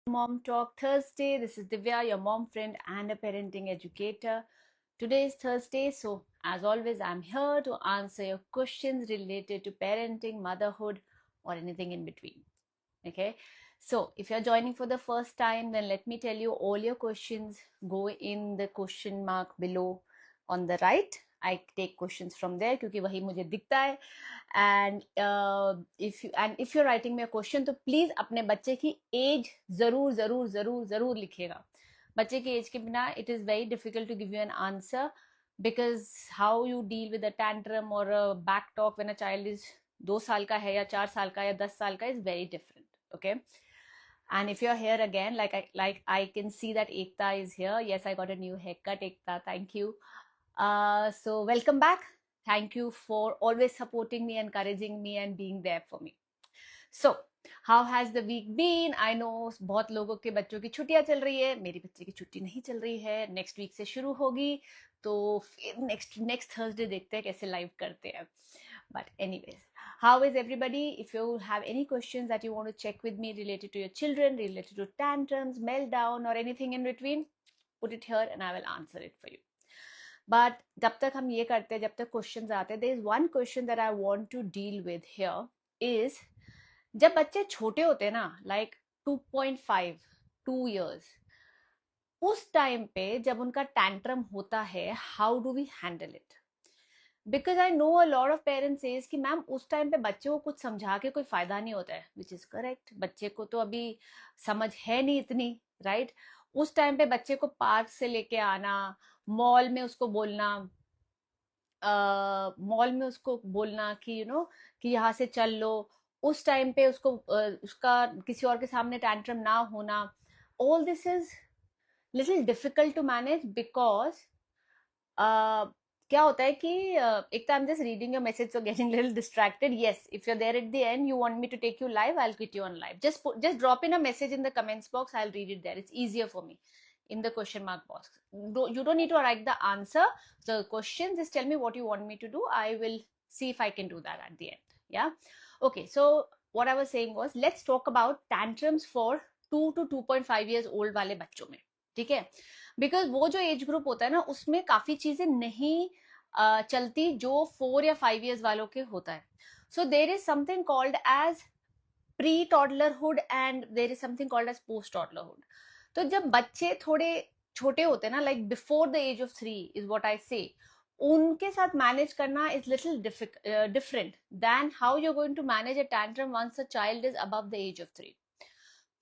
Mom Talk Thursday. This is Divya, your mom friend and a parenting educator. Today is Thursday, so as always, I'm here to answer your questions related to parenting, motherhood, or anything in between. Okay, so if you're joining for the first time, then let me tell you all your questions go in the question mark below on the right. I take questions from there क्योंकि वही मुझे दिखता है. And if you're writing me a question, तो please अपने बच्चे की age जरूर जरूर जरूर जरूर लिखिएगा. बच्चे की age के बिना it is very difficult to give you an answer, because how you deal with a tantrum or a back talk when a child is 2 साल का है या 4 साल का या 10 साल का is very different. Okay, and if you're here again, like I can see that Ekta is here. Yes, I got a new haircut, Ekta. Thank you. So welcome back. Thank you for always supporting me, encouraging me, and being there for me. So how has the week been? I know बहुत लोगों के बच्चों की छुट्टियां चल रही है. मेरी बच्चे की छुट्टी नहीं चल रही है. नेक्स्ट वीक से शुरू होगी, तो फिर नेक्स्ट थर्सडे देखते हैं कैसे लाइव करते हैं. But anyways, how is everybody? If you have any questions that you want to check with me related to your children, related to tantrums, meltdown, or anything in between, put it here and I will answer it for you. But जब तक हम ये करते हैं, जब तक questions आते हैं, there is one question that I want to deal with here is, जब बच्चे छोटे होते हैं ना, like 2.5, 2 years, उस टाइम पे जब उनका टैंट्रम होता है, how do we handle it? Because I know a lot of parents says कि मैम उस टाइम पे बच्चे को कुछ समझा के कोई फायदा नहीं होता है, विच इज करेक्ट. बच्चे को तो अभी समझ है नहीं इतनी, राइट? उस टाइम पे बच्चे को पार्क से लेके आना, मॉल में उसको बोलना, मॉल में उसको बोलना कि कि यहाँ से चल लो, उस टाइम पे उसको उसका किसी और के सामने टैंट्रम ना होना, all this is little difficult to manage. Because क्या होता है कि एक तो I am just reading your message, so getting little distracted. Yes, if you are there at the end, you want me to take you live, I will get you on live. Just drop in a message in the comments box, I will read it there. It's easier for me in the question mark box. You don't need to write the answer, the question, just tell me what you want me to do. I will see if I can do that at the end. Yeah, okay. So what I was saying was, let's talk about tantrums for 2 to 2.5 years old वाले बच्चों में. ठीक है, because वो जो age group होता है ना, उसमें काफी चीजें नहीं चलती जो 4 या 5 years वालों के होता है. So there is something called as pre toddlerhood and there is something called as post toddlerhood. तो जब बच्चे थोड़े छोटे होते हैं ना, like before the age of 3 is what I say, उनके साथ मैनेज करना is little different than how you are going to manage a tantrum once a child is above the age of 3.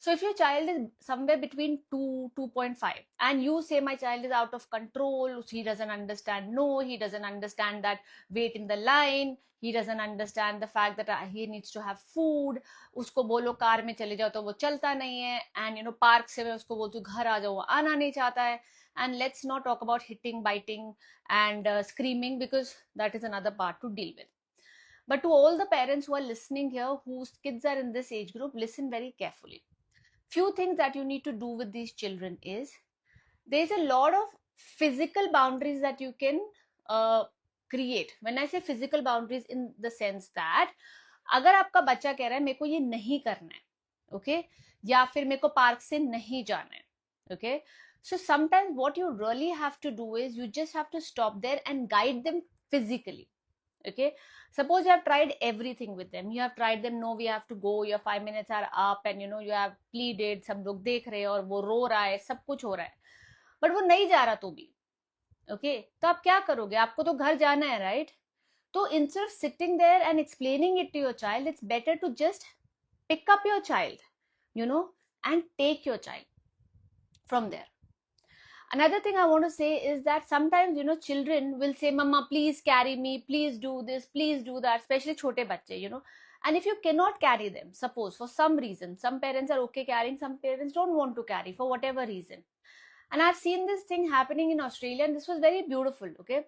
So if your child is somewhere between 2.5 and you say my child is out of control, he doesn't understand no, he doesn't understand that wait in the line, he doesn't understand the fact that he needs to have food, उसको बोलो car में चले जाओ तो वो चलता नहीं है, and पार्क से मैं उसको बोलती हूँ घर आ जाओ, वो आना नहीं चाहता है. And let's not talk about hitting, biting and screaming, because that is another part to deal with. But to all the parents who are listening here whose kids are in this age group, listen very carefully. Few things that you need to do with these children is, there's a lot of physical boundaries that you can create. When I say physical boundaries, in the sense that अगर आपका बच्चा कह रहा है मेरे को ये नहीं करना है, okay, या फिर मेरे को पार्क से नहीं जाना है, okay, so sometimes what you really have to do is you just have to stop there and guide them physically. Okay, suppose you have tried everything with them, you have tried them, no we have to go, your 5 minutes are up, and you have pleaded, सब लोग देख रहे हैं और वो रो रहा है, सब कुछ हो रहा है, बट वो नहीं जा रहा तो भी, ओके, तो आप क्या करोगे? आपको तो घर जाना है, राइट? तो instead of sitting there and explaining it to your child, it's better to just pick up your child, and take your child from there. Another thing I want to say is that sometimes children will say, mama please carry me, please do this, please do that, especially chote bacche, and if you cannot carry them, suppose for some reason, some parents are okay carrying, some parents don't want to carry for whatever reason, and I've seen this thing happening in Australia, and this was very beautiful. Okay,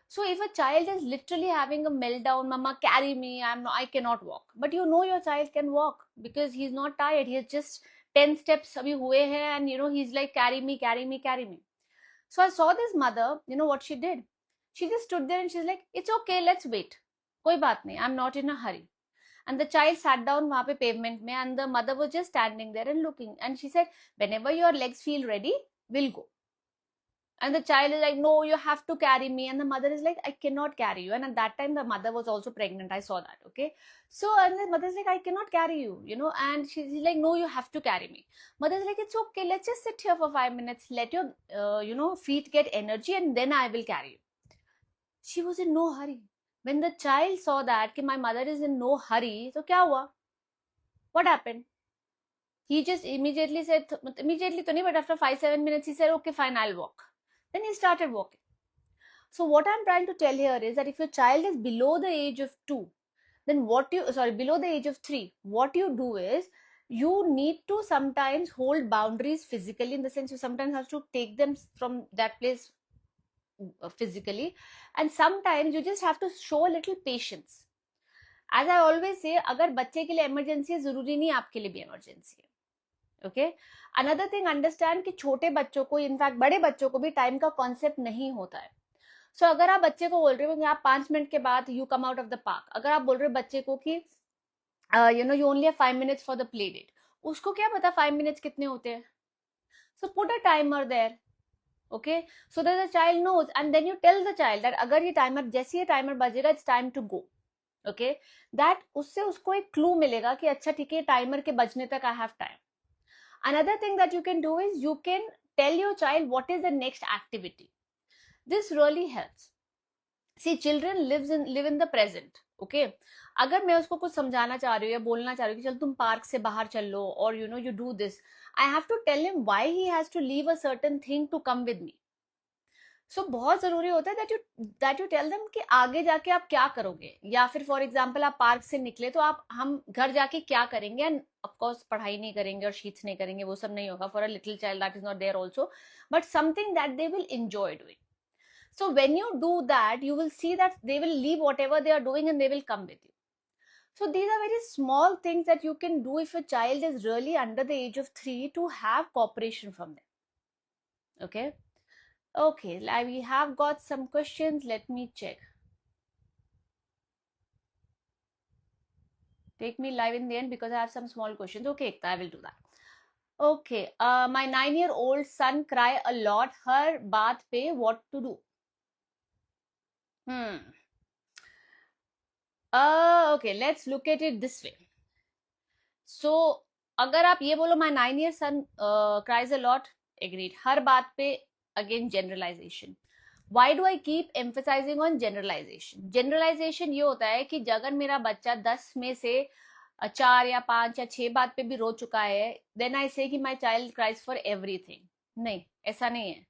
so if a child is literally having a meltdown, mama carry me, I cannot walk, but your child can walk because he's not tired, he has just 10 steps abhi hue hai, and he's like carry me, carry me, carry me. So I saw this mother, what she did? She just stood there and she's like, it's okay, let's wait. Koi baat nahi, I'm not in a hurry. And the child sat down वहाँ पे pavement में, and the mother was just standing there and looking, and she said, whenever your legs feel ready, we'll go. And the child is like, no, you have to carry me. And the mother is like, I cannot carry you. And at that time, the mother was also pregnant. I saw that. Okay. So, and the mother is like, I cannot carry you, and she's like, no, you have to carry me. Mother is like, it's okay. Let's just sit here for 5 minutes. Let your, feet get energy, and then I will carry you. She was in no hurry. When the child saw that, my mother is in no hurry, so kya hua? What happened? He just immediately said, immediately to nahi, but after 5-7 minutes, he said, okay, fine, I'll walk. Then he started walking. So what I'm trying to tell here is that if your child is below the age of 2, then below the age of 3, what you do is you need to sometimes hold boundaries physically, in the sense you sometimes have to take them from that place physically, and sometimes you just have to show a little patience. As I always say, अगर बच्चे के लिए emergency है, जरूरी नहीं आपके लिए भी emergency है. Okay? Another thing, understand कि छोटे बच्चों को, इनफैक्ट बड़े बच्चों को भी टाइम का कॉन्सेप्ट नहीं होता है. सो अगर आप बच्चे को बोल रहे हो कि आप 5 मिनट के बाद you come out of the park, अगर आप बोल रहे हो बच्चे को कि you only have 5 minutes for the play date, उसको क्या पता 5 मिनट्स कितने होते हैं. So put a timer there. Okay, so that the child knows, and then you tell the child that अगर ये टाइमर, जैसे ये टाइमर बजेगा, it's time to go. Okay, that उससे उसको एक क्लू मिलेगा कि अच्छा ठीक है, टाइमर के बजने तक I have time. Another thing that you can do is you can tell your child what is the next activity. This really helps. See, children live in the present. Okay, अगर मैं उसको कुछ समझाना चाह रही हूँ या बोलना चाह रही हूँ कि चल तुम पार्क से बाहर चल लो, और you do this, I have to tell him why he has to leave a certain thing to come with me. So बहुत जरूरी होता है that you tell them कि आगे जाके आप क्या करोगे, या फिर फॉर एग्जाम्पल आप पार्क से निकले तो हम घर जाके क्या करेंगे, एंड ऑफकोर्स पढ़ाई नहीं करेंगे और शीट्स नहीं करेंगे, वो सब नहीं होगा. For a little child that is not there also, but something that they will enjoy doing. So when you do that, you will see that they will leave whatever they are doing and they will come with you. So these are very small things that you can do if a child is really under the age of 3 to have cooperation from them. Okay. Okay, we have got some questions. Let me check. Take me live in the end because I have some small questions. Okay, I will do that. Okay, my 9-year-old son cry a lot. Her bath pe, what to do? Okay, let's look at it this way. So, अगर आप ये बोलो my 9-year son cries a lot, agreed. हर बात पे again generalization. Why do I keep emphasizing on generalization? Generalization ये होता है कि अगर मेरा बच्चा 10 में से 4 या 5 या 6 बात पे भी रो चुका है, then I say कि my child cries for everything. नहीं, ऐसा नहीं है.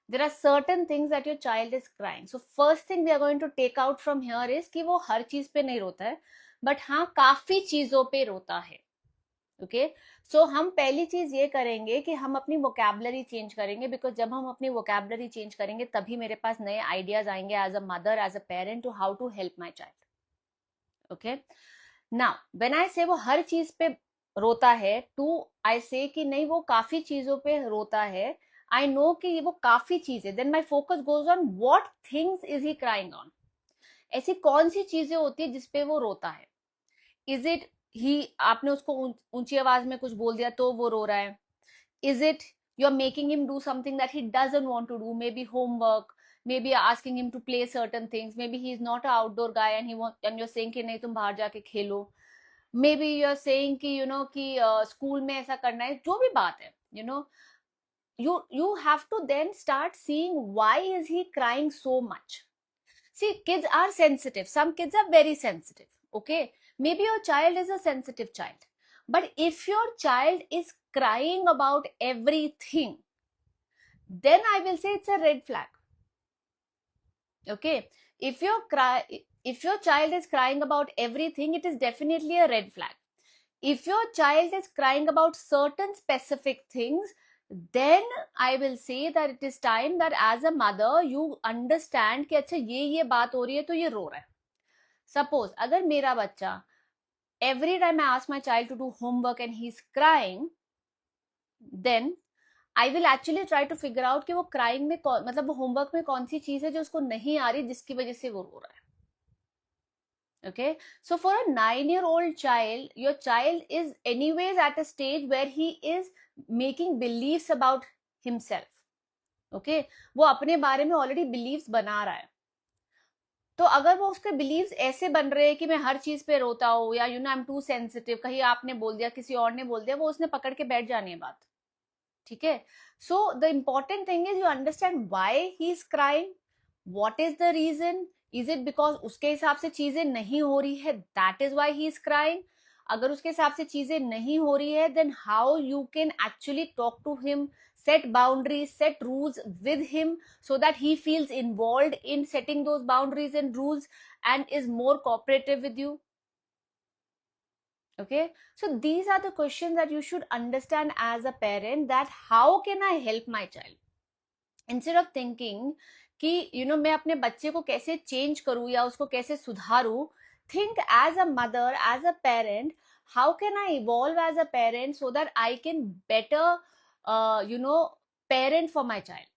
There are certain things that your child is crying. So first thing we are going to take out from here is कि वो हर चीज पे नहीं रोता है, but हाँ काफी चीजों पे रोता है. Okay, so हम पहली चीज ये करेंगे कि हम अपनी वोकैबुलरी चेंज करेंगे, बिकॉज जब हम अपनी वोकैबुलरी चेंज करेंगे तभी मेरे पास नए आइडियाज आएंगे as a mother, as a parent, to how to help my child. Okay, now when I say वो हर चीज पे रोता है, टू आई से कि नहीं वो काफी चीजों पे रोता है, I know कि वो काफी चीज है, then my focus goes on what things is he crying on. ऐसी कौन सी चीजें होती है जिसपे वो रोता है. Is it आपने उसको ऊंची आवाज में कुछ बोल दिया तो वो रो रहा है. Is it you are making him do something that he doesn't want to do, maybe homework, maybe asking him to play certain things, maybe he is not an outdoor guy and you're saying कि नहीं तुम बाहर जाके खेलो, maybe you are saying कि कि school में ऐसा करना है, जो भी बात है, you have to then start seeing why is he crying so much. See, kids are sensitive. Some kids are very sensitive. Okay, maybe your child is a sensitive child, but if your child is crying about everything, then I will say it's a red flag. Okay, if your child is crying about everything, it is definitely a red flag. If your child is crying about certain specific things, then I will say that it is time that as a mother you understand कि अच्छा ये बात हो रही है तो ये रो रहा है. Suppose अगर मेरा बच्चा every time I ask my child to do homework and he's crying, then I will actually try to figure out कि वो crying में मतलब वो homework में कौन सी चीज है जो उसको नहीं आ रही जिसकी वजह से वो रो रहा है. Okay, so for a 9-year-old child, your child is anyways at a stage where he is making beliefs about himself. Okay, वो अपने बारे में ऑलरेडी बिलीव्स बना रहा है. तो अगर वो उसके बिलीव्स ऐसे बन रहे हैं कि मैं हर चीज पे रोता हूँ, या आई एम टू सेंसिटिव, कहीं आपने बोल दिया, किसी और ने बोल दिया, वो उसने पकड़ के बैठ जानी है बात. ठीक है. So the important thing is you understand why he is crying, what is the reason. Is it because उसके हिसाब से चीजें नहीं हो रही है, that is why he is crying. अगर उसके हिसाब से चीजें नहीं हो रही है, then how you can actually talk to him, set boundaries, set rules with him, so that he feels involved in setting those boundaries and rules and is more cooperative with you. Okay, so these are the questions that you should understand as a parent, that how can I help my child, instead of thinking कि मैं अपने बच्चे को कैसे change करूं या उसको कैसे सुधारूं. think as a mother, as a parent, how can I evolve as a parent so that I can better parent for my child.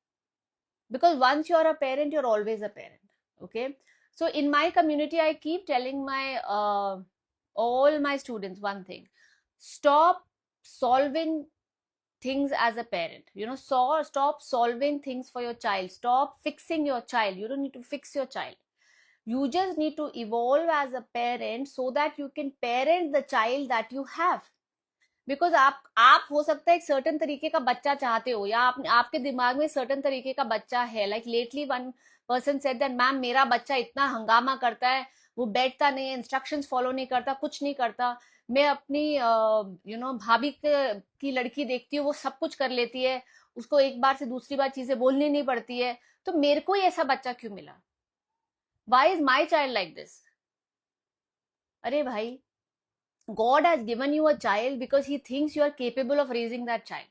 Because once you are a parent, you're always a parent. Okay, so in my community, I keep telling my all my students one thing: stop solving things as a parent. Stop solving things for your child. Stop fixing your child. You don't need to fix your child. You just need to evolve as a parent so that you can parent the child that you have. Because आप हो सकता है एक certain तरीके का बच्चा चाहते हो, या आपके दिमाग में सर्टन तरीके का बच्चा है. Like lately one person said that ma'am मेरा बच्चा इतना हंगामा करता है, वो बैठता नहीं है, इंस्ट्रक्शंस फॉलो नहीं करता, कुछ नहीं करता. मैं अपनी भाभी की लड़की देखती हूँ, वो सब कुछ कर लेती है, उसको एक बार से दूसरी बार चीजें बोलनी नहीं पड़ती है, तो मेरे को ही ऐसा बच्चा क्यों मिला? Why is my child like this? अरे भाई, God has given you a child because he thinks you are capable of raising that child,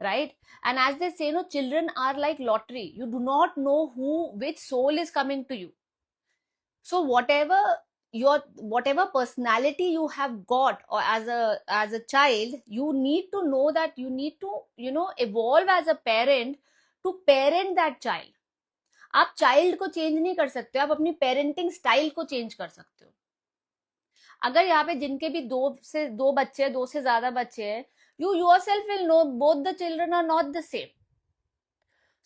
right? And as they say, children are like lottery. You do not know which soul is coming to you. So whatever personality you have got, or as a child, you need to know that you need to evolve as a parent to parent that child. आप child को change नहीं कर सकते, आप अपनी parenting style को change कर सकते हो. अगर यहाँ पे जिनके भी दो बच्चे, दो से ज्यादा बच्चे हैं, you yourself will know both the children are not the same.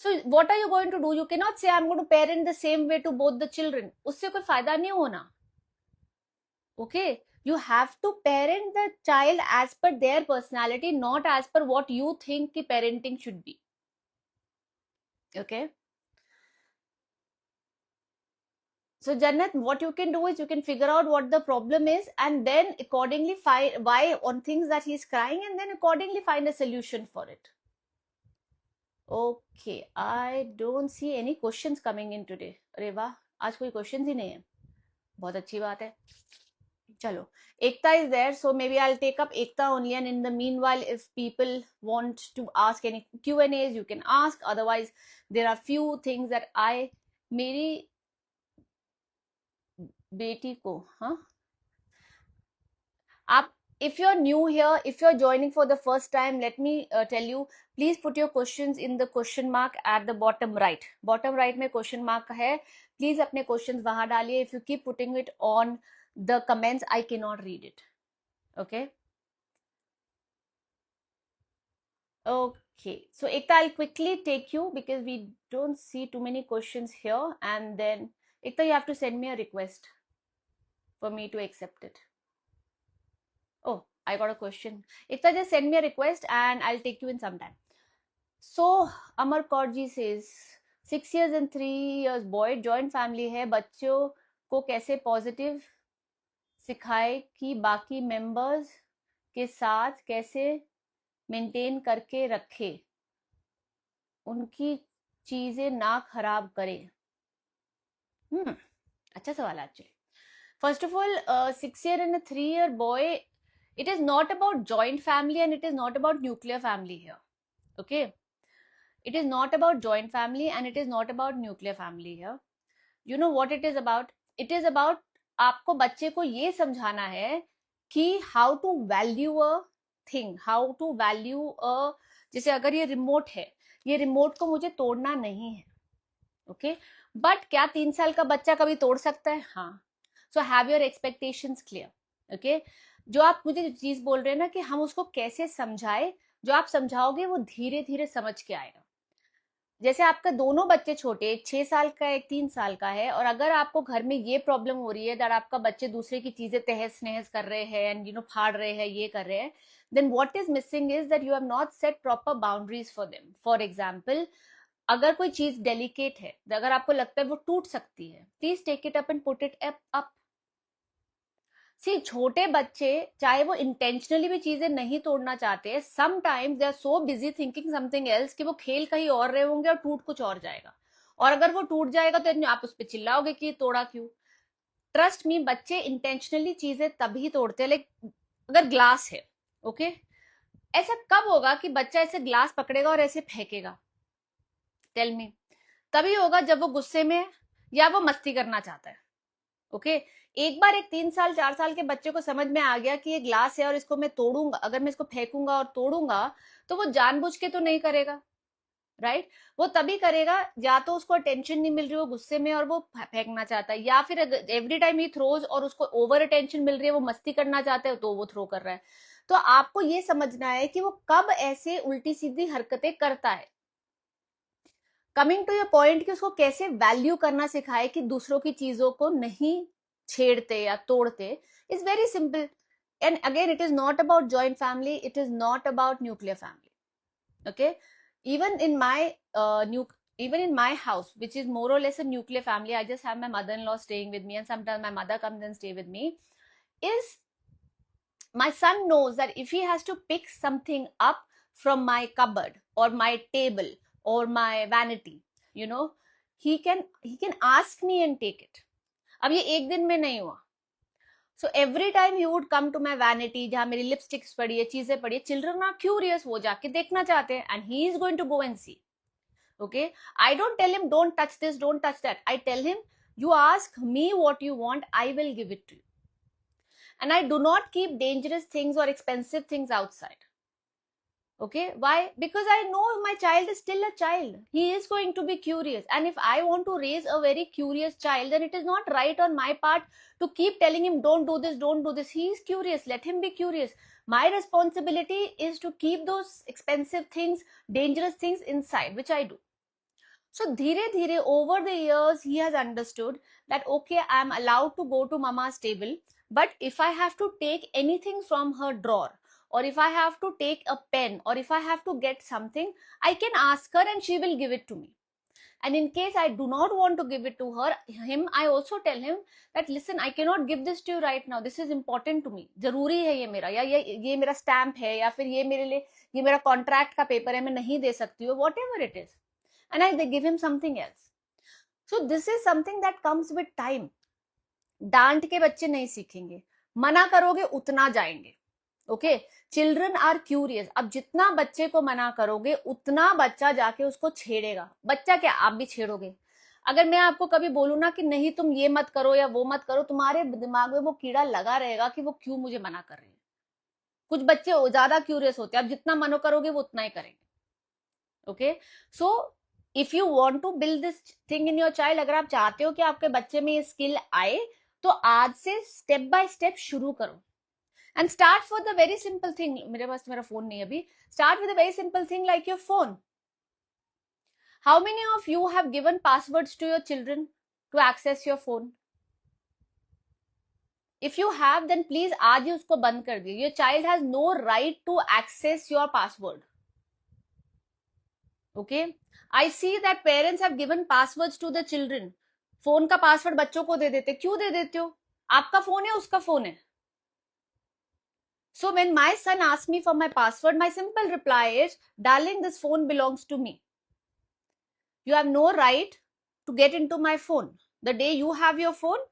So what are you going to do? You cannot say I'm going to parent the same way to both the children. उससे कोई फायदा नहीं होना. Okay, you have to parent the child as per their personality, not as per what you think कि parenting should be. Okay. So Jannat, what you can do is you can figure out what the problem is, and then accordingly find why on things that he's crying, and then accordingly find a solution for it. Okay, I don't see any questions coming in today. अरे वाह, आज कोई questions ही नहीं है. बहुत अच्छी बात है. चलो, Ekta is there, so maybe I'll take up Ekta only, and in the meanwhile, if people want to ask any Q&As, you can ask. Otherwise, there are few things that मेरी बेटी को, हाँ, आप, if you're new here, if you're joining for the first time, let me tell you, please put your questions in the question mark at the bottom right. Bottom right में question mark है, please अपने questions वहां डालिए. If you keep putting it on the comments, I cannot read it. Okay. Okay, so Ekta, I'll quickly take you because we don't see too many questions here, and then Ekta, you have to send me a request for me to accept it. Oh, I got a question. Ekta, just send me a request and I'll take you in some time. So Amar Kaurji says 6 years and 3 years boy, joint family है, बच्चों को कैसे positive सिखाए कि बाकी members के साथ कैसे मेंटेन करके रखे, उनकी चीजें ना खराब करे. अच्छा सवाल actually. First of all, 6-year and a 3-year boy, it is not about joint family and it is not about nuclear family here. Okay, it is not about joint family and it is not about nuclear family here. You know what it is about? It is about आपको बच्चे को ये समझाना है कि how to value a thing, how to value a, जैसे अगर ये रिमोट है, ये रिमोट को मुझे तोड़ना नहीं है. ओके, बट क्या 3 साल का बच्चा कभी तोड़ सकता है? हाँ. So have your expectations clear. Okay, जो आप मुझे चीज बोल रहे हैं ना कि हम उसको कैसे समझाए, जो आप समझाओगे वो धीरे धीरे समझ के आएगा। जैसे आपका दोनों बच्चे छोटे, एक 6 साल का एक 3 साल का है, और अगर आपको घर में ये प्रॉब्लम हो रही है दैट आपका बच्चे दूसरे की चीजें तहस नहस कर रहे हैं एंड फाड़ रहे हैं, ये कर रहे हैं, then what is missing is that you have not set proper boundaries for them. For example, अगर कोई चीज डेलिकेट है, अगर आपको लगता है वो टूट सकती है, please take it up and put it up. See, छोटे बच्चे चाहे वो इंटेंशनली भी चीजें नहीं तोड़ना चाहते, sometimes they are so busy thinking something else कि वो खेल कहीं और रहे होंगे और टूट कुछ और जाएगा, और अगर वो टूट जाएगा तो आप उस पर चिल्लाओगे कि तोड़ा क्यों। ट्रस्ट मी, बच्चे इंटेंशनली चीजें तभी तोड़ते हैं। लाइक अगर ग्लास है, ओके, ऐसा कब होगा कि बच्चा ऐसे ग्लास पकड़ेगा और ऐसे फेंकेगा? Tell me. तभी होगा जब वो गुस्से में या वो मस्ती करना चाहता है। ओके, एक बार एक 3 साल 4 साल के बच्चे को समझ में आ गया कि ये ग्लास है और इसको मैं तोड़ूंगा, अगर मैं इसको फेंकूंगा और तोड़ूंगा तो वो जानबूझ के तो नहीं करेगा, राइट? वो तभी करेगा या तो उसको अटेंशन नहीं मिल रही, वो गुस्से में और वो फेंकना चाहता है, या फिर एवरी टाइम ही थ्रोज और उसको ओवर अटेंशन मिल रही है, वो मस्ती करना चाहता है तो वो थ्रो कर रहा है। तो आपको ये समझना है कि वो कब ऐसे उल्टी सीधी हरकतें करता है। कमिंग टू योर पॉइंट कि उसको कैसे वैल्यू करना सिखाए कि दूसरों की चीजों को नहीं छेड़ते या तोड़ते, is very simple. And again, it is not about joint family, it is not about nuclear family. Okay, even in my even in my house, which is more or less a nuclear family, I just have my mother-in-law staying with me and sometimes my mother comes and stay with me, is my son knows that if he has to pick something up from my cupboard or my table or my vanity, you know, he can ask me and take it. अब ये एक दिन में नहीं हुआ। So every time he would come to my vanity, जहां मेरी lipsticks पड़ी है, चीजें पड़ी है, चिल्ड्रन आर क्यूरियस, वो जाके देखना चाहते हैं and he is going to go and see. Okay, I don't tell him don't touch this, don't touch that. I tell him you ask me what you want, I will give it to you. And I do not keep dangerous things or expensive things outside. Okay, why? Because I know my child is still a child, he is going to be curious, and if I want to raise a very curious child, then it is not right on my part to keep telling him don't do this, don't do this. He is curious, let him be curious. My responsibility is to keep those expensive things, dangerous things inside, which I do. So dhire dhire over the years he has understood that okay, I am allowed to go to mama's table, but if I have to take anything from her drawer, or if I have to take a pen, or if I have to get something, I can ask her and she will give it to me. And in case I do not want to give it to him, I also tell him that listen, I cannot give this to you right now, this is important to me, जरूरी है ये मेरा, या ये मेरा stamp है, या फिर ये मेरे लिए ये मेरा कॉन्ट्रैक्ट का पेपर है, मैं नहीं दे सकती हूँ, whatever it is. And they give him something else. So this is something that comes with time. डांट के बच्चे नहीं सीखेंगे, मना करोगे उतना जाएंगे। Okay, children are curious. अब जितना बच्चे को मना करोगे उतना बच्चा जाके उसको छेड़ेगा। बच्चा क्या, आप भी छेड़ोगे। अगर मैं आपको कभी बोलूं ना कि नहीं तुम ये मत करो या वो मत करो, तुम्हारे दिमाग में वो कीड़ा लगा रहेगा कि वो क्यों मुझे मना कर रहे हैं। कुछ बच्चे ज्यादा क्यूरियस होते हैं, आप जितना मना करोगे वो उतना ही करेंगे। Okay, so if you want to build this thing in your child, अगर आप चाहते हो कि आपके बच्चे में ये स्किल आए, तो आज से स्टेप बाय स्टेप शुरू करो। And start for the very simple thing. मेरे पास मेरा फोन नहीं अभी। Start with a very simple thing like your phone. How many of you have given passwords to your children to access your phone? If you have, then please आज ही उसको बंद कर दिए। Your child has no right to access your password. Okay? I see that parents have given passwords to the children. Phone का password बच्चों को दे देते। क्यों दे देते हो? आपका फोन है, उसका फोन है। So when my son asks me for my password, my simple reply is, darling, this phone belongs to me. You have no right to get into my phone. The day you have your phone,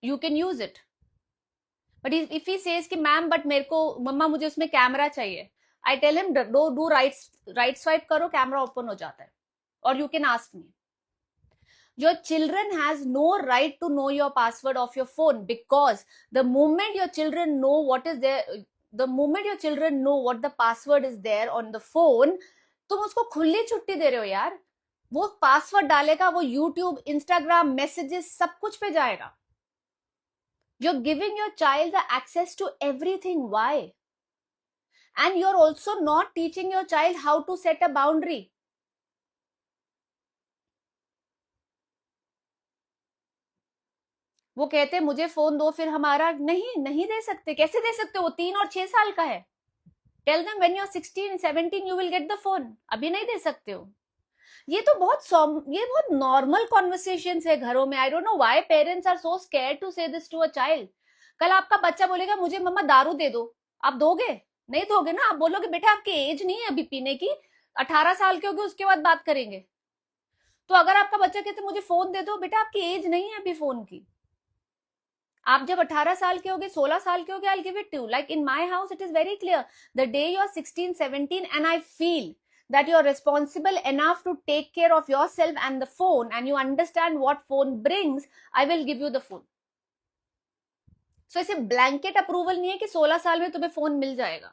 you can use it. But if he says कि ma'am but मेरे को मम्मा मुझे उसमें camera चाहिए, I tell him do right swipe करो, camera open हो जाता है, or you can ask me. Your children has no right to know your password of your phone, because the moment your children know what is there, the moment your children know what the password is there on the phone, तुम उसको खुली छुट्टी दे रहे हो यार। वो password डालेगा, वो YouTube, Instagram, मैसेजेस सब कुछ पे जाएगा। You're giving your child the access to everything. Why? And you're also not teaching your child how to set a boundary. वो कहते हैं मुझे फोन दो, फिर हमारा नहीं दे सकते. कैसे दे सकते? वो 3 और 6 साल का है. Tell them when you are 16 17 you will get the phone. अभी नहीं दे सकते हो. ये तो बहुत नॉर्मल कॉन्वर्सेशंस है घरों में. I don't know why parents are so scared to say this to a child. कल आपका बच्चा बोलेगा मुझे मम्मा दारू दे दो, आप दोगे? नहीं दोगे ना. आप बोलोगे बेटा आपकी एज नहीं है अभी पीने की, 18 साल के होगे उसके बाद बात करेंगे. तो अगर आपका बच्चा कहते मुझे फोन दे दो, बेटा आपकी एज नहीं है अभी फोन की. आप जब 18 साल के होगे, 16 साल के होगे, I'll give it to you. Like in my house, it is very clear. The day you are 16, 17, and I feel that you are responsible enough to take care of yourself and the phone, and you understand what phone brings, I will give you the phone. So इसे blanket approval नहीं है कि 16 साल में तुम्हें phone मिल जाएगा.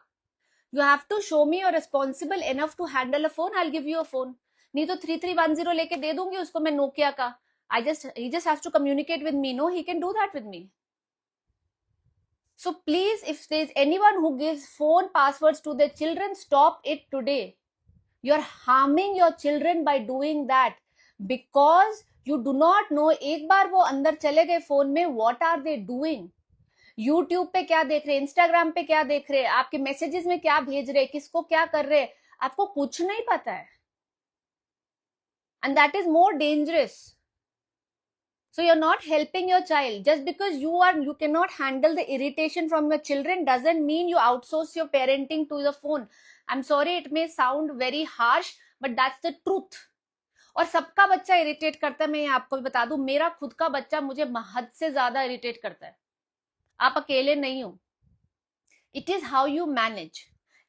You have to show me you're responsible enough to handle a phone, I'll give you a phone. नहीं तो 3310 लेके दे दूंगी उसको मैं नोकिया का. He just has to communicate with me. No, he can do that with me. So please, if there is anyone who gives phone passwords to their children, stop it today. You are harming your children by doing that because you do not know. एक बार वो अंदर चले गए phone में, what are they doing? YouTube पे क्या देख रहे, Instagram पे क्या देख रहे, आपके मैसेजेस में क्या भेज रहे, किसको क्या कर रहे, आपको कुछ नहीं पता है. And that is more dangerous. So you're not helping your child. Just because you cannot handle the irritation from your children doesn't mean you outsource your parenting to the phone. I'm sorry, it may sound very harsh, but that's the truth. और सबका बच्चा irritate करता है. मैं आपको भी बता दूं, मेरा खुद का बच्चा मुझे हद से ज्यादा इरिटेट करता है. आप अकेले नहीं हो. It is how you manage.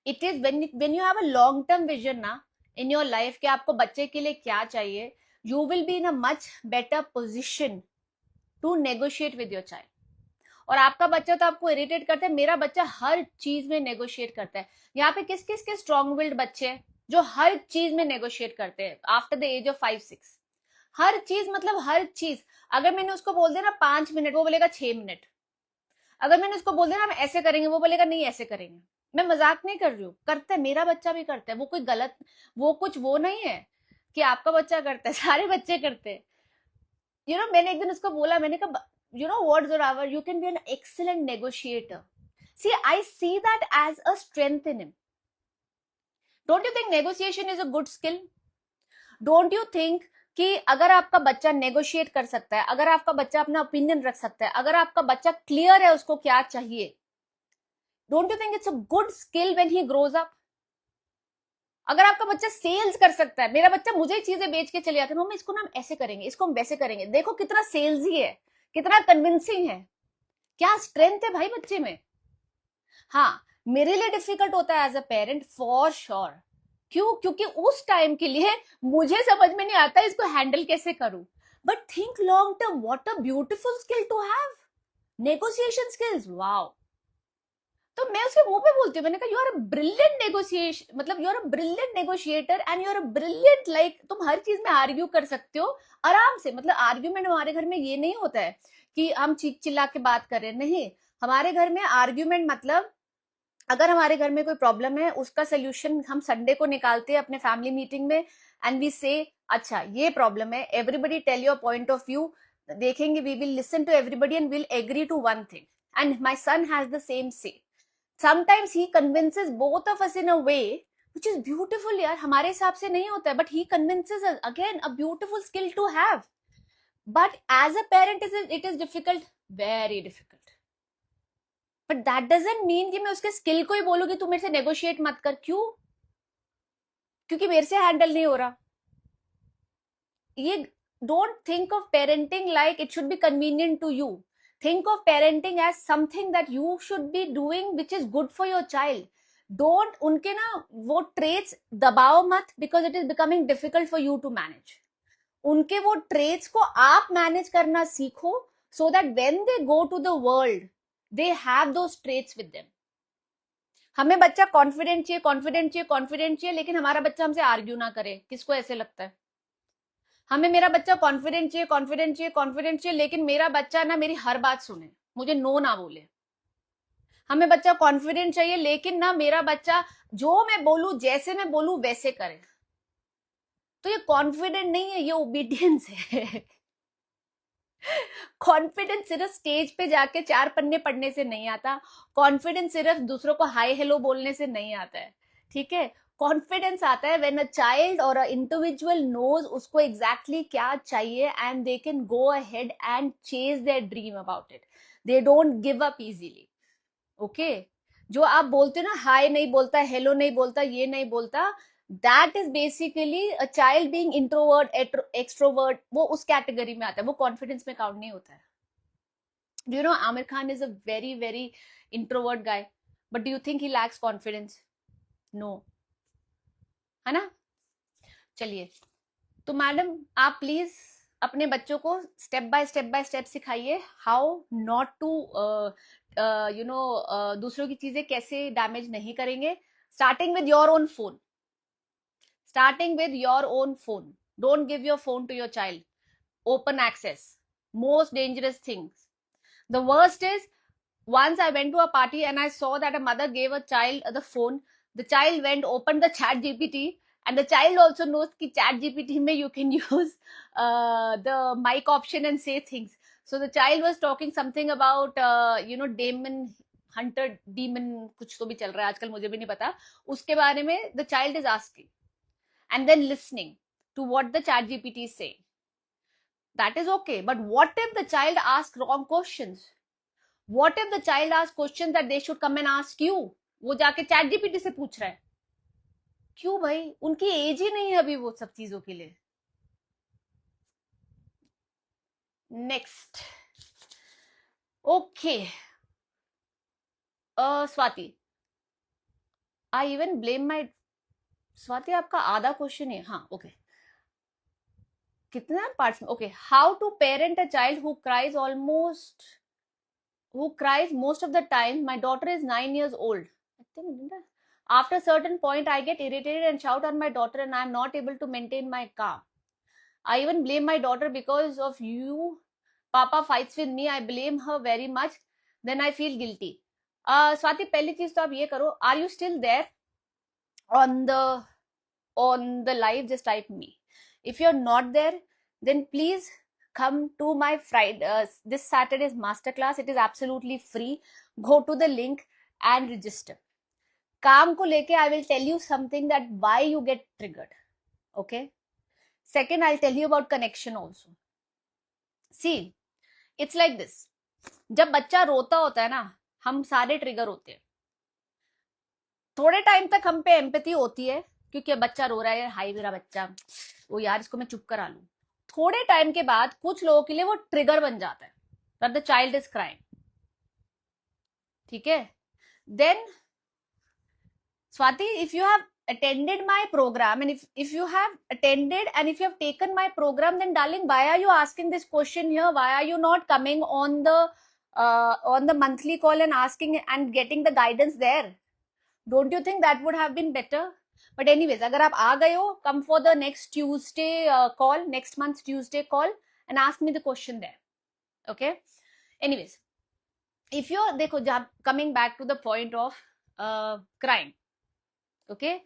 It is when you have a long term vision ना in your life कि आपको बच्चे के लिए क्या चाहिए, you will be in a much better position to negotiate with your child. और आपका बच्चा तो आपको इरिटेट करता है. मेरा बच्चा हर चीज में नेगोशिएट करता है. यहाँ पे किस किस के स्ट्रॉन्ग विल्ड बच्चे हैं जो हर चीज में नेगोशिएट करते हैं आफ्टर द एज ऑफ 5-6. हर चीज मतलब हर चीज. अगर मैंने उसको बोल दिया ना 5 मिनट, वो बोलेगा 6 मिनट. अगर मैंने उसको बोल दिया ना हम ऐसे करेंगे, वो बोलेगा नहीं ऐसे करेंगे. मैं मजाक नहीं कर रही हूँ, करता है. मेरा बच्चा भी करता है. वो कोई गलत, वो कुछ वो नहीं है कि आपका बच्चा करता है, सारे बच्चे करते हैं. मैंने एक दिन उसको बोला, मैंने कहा what Zoravar, you can be an excellent negotiator. See, I see that as a strength in him. Don't you think negotiation is a good skill? Don't you think कि अगर आपका बच्चा नेगोशिएट कर सकता है, अगर आपका बच्चा अपना ओपिनियन रख सकता है, अगर आपका बच्चा क्लियर है उसको क्या चाहिए, don't you think it's a good skill when he grows up? अगर आपका बच्चा सेल्स कर सकता है, मेरा बच्चा मुझे चीजें बेच के चले जाते हैं, मम्मी इसको ना हम ऐसे करेंगे, इसको हम वैसे करेंगे, देखो कितना सेल्स ही है, कितना कन्विंसिंग है, क्या स्ट्रेंथ है भाई बच्चे में. हाँ, मेरे लिए डिफिकल्ट होता है as a parent for sure. क्यों? क्योंकि उस टाइम के लिए मुझे समझ में नहीं आता इसको हैंडल कैसे करूं. But think long term, what a beautiful skill to have. Negotiation skills, wow. तो मैं उसके मुंह पे बोलती हूँ, मैंने कहा you are a brilliant negotiation, मतलब you are a brilliant negotiator and you are a brilliant, like तुम हर चीज में आर्ग्यू कर सकते हो आराम से. मतलब आर्ग्यूमेंट हमारे घर में ये नहीं होता है कि हम चीख चिल्ला के बात कर रहे हैं. नहीं, हमारे घर में आर्ग्यूमेंट मतलब अगर हमारे घर में कोई प्रॉब्लम है, उसका सोल्यूशन हम संडे को निकालते हैं अपने फैमिली मीटिंग में एंड वी से अच्छा ये प्रॉब्लम है, everybody tell your point of view, देखेंगे, we will listen to everybody and will agree to one thing. And my son has the same say. Sometimes he convinces both of us in a way which is beautiful. यार हमारे हिसाब से नहीं होता है, but he convinces us. Again, a beautiful skill to have. But as a parent, it is difficult, very difficult. But that doesn't mean कि मैं उसके स्किल को ही बोलूंगी तू मेरे से नेगोशिएट मत कर. क्यों? क्योंकि मेरे से हैंडल नहीं हो रहा. ये don't think of parenting like it should be convenient to you. Think of parenting as something that you should be doing which is good for your child. Don't उनके ना वो traits दबाओ मत because it is becoming difficult for you to manage. उनके वो traits को आप manage करना सीखो so that when they go to the world, they have those traits with them. हमें बच्चा कॉन्फिडेंट चाहिए, कॉन्फिडेंट चाहिए, कॉन्फिडेंट चाहिए, लेकिन हमारा बच्चा हमसे आर्ग्यू ना करे. किसको ऐसे लगता है? हमें मेरा बच्चा कॉन्फिडेंट चाहिए, कॉन्फिडेंट चाहिए, कॉन्फिडेंट चाहिए, लेकिन मेरा बच्चा ना मेरी हर बात सुने. मुझे नो ना बोले। हमें बच्चा कॉन्फिडेंट चाहिए, लेकिन ना मेरा बच्चा जो मैं बोलूं, जैसे मैं बोलूं वैसे करे। तो ये कॉन्फिडेंट नहीं है, ये ओबीडियंस है। कॉन्फिडेंस सिर्फ स्टेज पे जाके 4 पन्ने पढ़ने से नहीं आता। कॉन्फिडेंस सिर्फ दूसरों को हाय हेलो बोलने से नहीं आता है, ठीक है। कॉन्फिडेंस आता है व्हेन अ चाइल्ड और अ इंडिविजुअल नोज उसको एग्जैक्टली क्या चाहिए, and they can go ahead and chase their dream about it. They don't give up easily. Okay, जो आप बोलते हो ना, हाय नहीं बोलता, हेलो नहीं बोलता, ये नहीं बोलता, that is basically a child being introvert extrovert, वो उस कैटेगरी में आता है, वो कॉन्फिडेंस में काउंट नहीं होता है। Do you know Aamir Khan is a very very introvert guy, but do you think he lacks confidence? No, है ना। चलिए, तो मैडम आप प्लीज अपने बच्चों को स्टेप बाय स्टेप सिखाइए हाउ नॉट टू दूसरों की चीजें कैसे डैमेज नहीं करेंगे, starting with your own phone. Starting with your own phone. Don't give your phone to your child. Open access. Most dangerous things. The worst is, once I went to a party and I saw that a mother gave a child the phone. The child went, opened the chat GPT, and the child also knows that chat GPT mein you can use the mic option and say things. So the child was talking something about demon hunter, demon कुछ तो भी चल रहा है आजकल, मुझे भी नहीं पता उसके बारे में. The child is asking and then listening to what the chat GPT is saying. That is okay. But what if the child asks wrong questions? What if the child asks questions that they should come and ask you? वो जाके chat GPT से पूछ रहा है. क्यों भाई? उनकी as ही नहीं है अभी वो सब चीजों के लिए. Next. Okay, Swati, I even blame my. Swati आपका आधा क्वेश्चन है. हाँ, ओके. कितना पार्ट्स में? Okay, how to parent a child who cries most of the time. My daughter is 9 years old. I think after a certain point I get irritated and shout on my daughter and I am not able to maintain my calm. I even blame my daughter because of you. Papa fights with me. I blame her very much. Then I feel guilty. Swati, पहली चीज तो आप ये करो, are you still there on the live? Just type me. If you're not there, then please come to my Friday, this Saturday's masterclass. It is absolutely free. Go to the link and register. काम को लेके I will tell you something that why you get triggered. Okay. Second, I'll tell you about connection also. See, it's like this. जब बच्चा रोता होता है ना, हम सारे ट्रिगर होते हैं. थोड़े टाइम तक हम पे एम्पैथी होती है क्योंकि बच्चा रो रहा है, हाय मेरा बच्चा, वो यार इसको मैं चुप करा लूं. थोड़े टाइम के बाद कुछ लोगों के लिए वो ट्रिगर बन जाता है, that the child is crying. ठीक है. Then Swati, if you have attended my program and if you have attended and if you have taken my program, then darling, why are you asking this question here? Why are you not coming on the monthly call and asking and getting the guidance there? Don't you think that would have been better? But anyways, अगर आप आ गए हो, come for the next Tuesday call, next month's Tuesday call, and ask me the question there. Okay. Anyways, if you're, देखो, coming back to the point of crying. Okay.